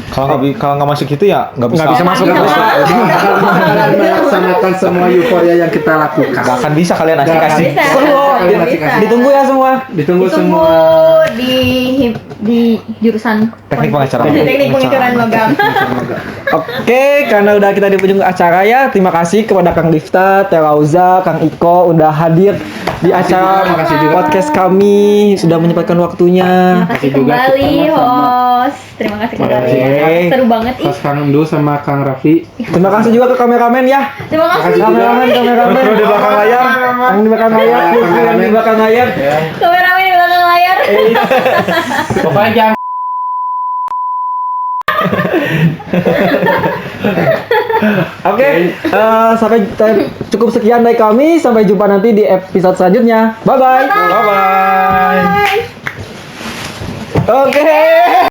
Speaker 2: Kalau nggak masuk itu ya nggak bisa.
Speaker 1: Nggak bisa masuk.
Speaker 3: Nggak bisa.
Speaker 4: Akan melaksanakan semua euforia yang kita lakukan.
Speaker 2: Nggak akan bisa kalian asik-asik.
Speaker 3: Bisa.
Speaker 1: Seru.
Speaker 4: Kalian asik-asik.
Speaker 1: Ditunggu ya semua.
Speaker 4: Ditunggu
Speaker 3: Tunggu
Speaker 4: semua.
Speaker 3: di jurusan
Speaker 2: Teknik pengecoran.
Speaker 3: Teknik pengecoran logam.
Speaker 1: Oke, karena udah kita di ujung acara ya, terima kasih kepada Kang Difta, Terauza, Kang Iko udah hadir di acara
Speaker 4: makasih juga.
Speaker 1: podcast kami, sudah menyempatkan waktunya.
Speaker 3: Terima kasih
Speaker 4: juga
Speaker 3: kembali
Speaker 4: kita sama.
Speaker 3: host. Terima kasih kembali.
Speaker 1: Oke.
Speaker 3: Seru banget ih.
Speaker 4: Pas Kang Endu sama Kang Raffi.
Speaker 1: Terima kasih juga ke kameramen ya.
Speaker 3: Terima kasih.
Speaker 1: Kameramen
Speaker 2: Kru di belakang layar.
Speaker 1: Yang di belakang layar, kru yang di belakang layar.
Speaker 3: Kameramen di belakang layar.
Speaker 5: Pokoknya jangan
Speaker 1: Oke, sampai cukup sekian dari kami. Sampai jumpa nanti di episode selanjutnya. Bye bye.
Speaker 2: Bye bye.
Speaker 3: Bye.
Speaker 1: Oke.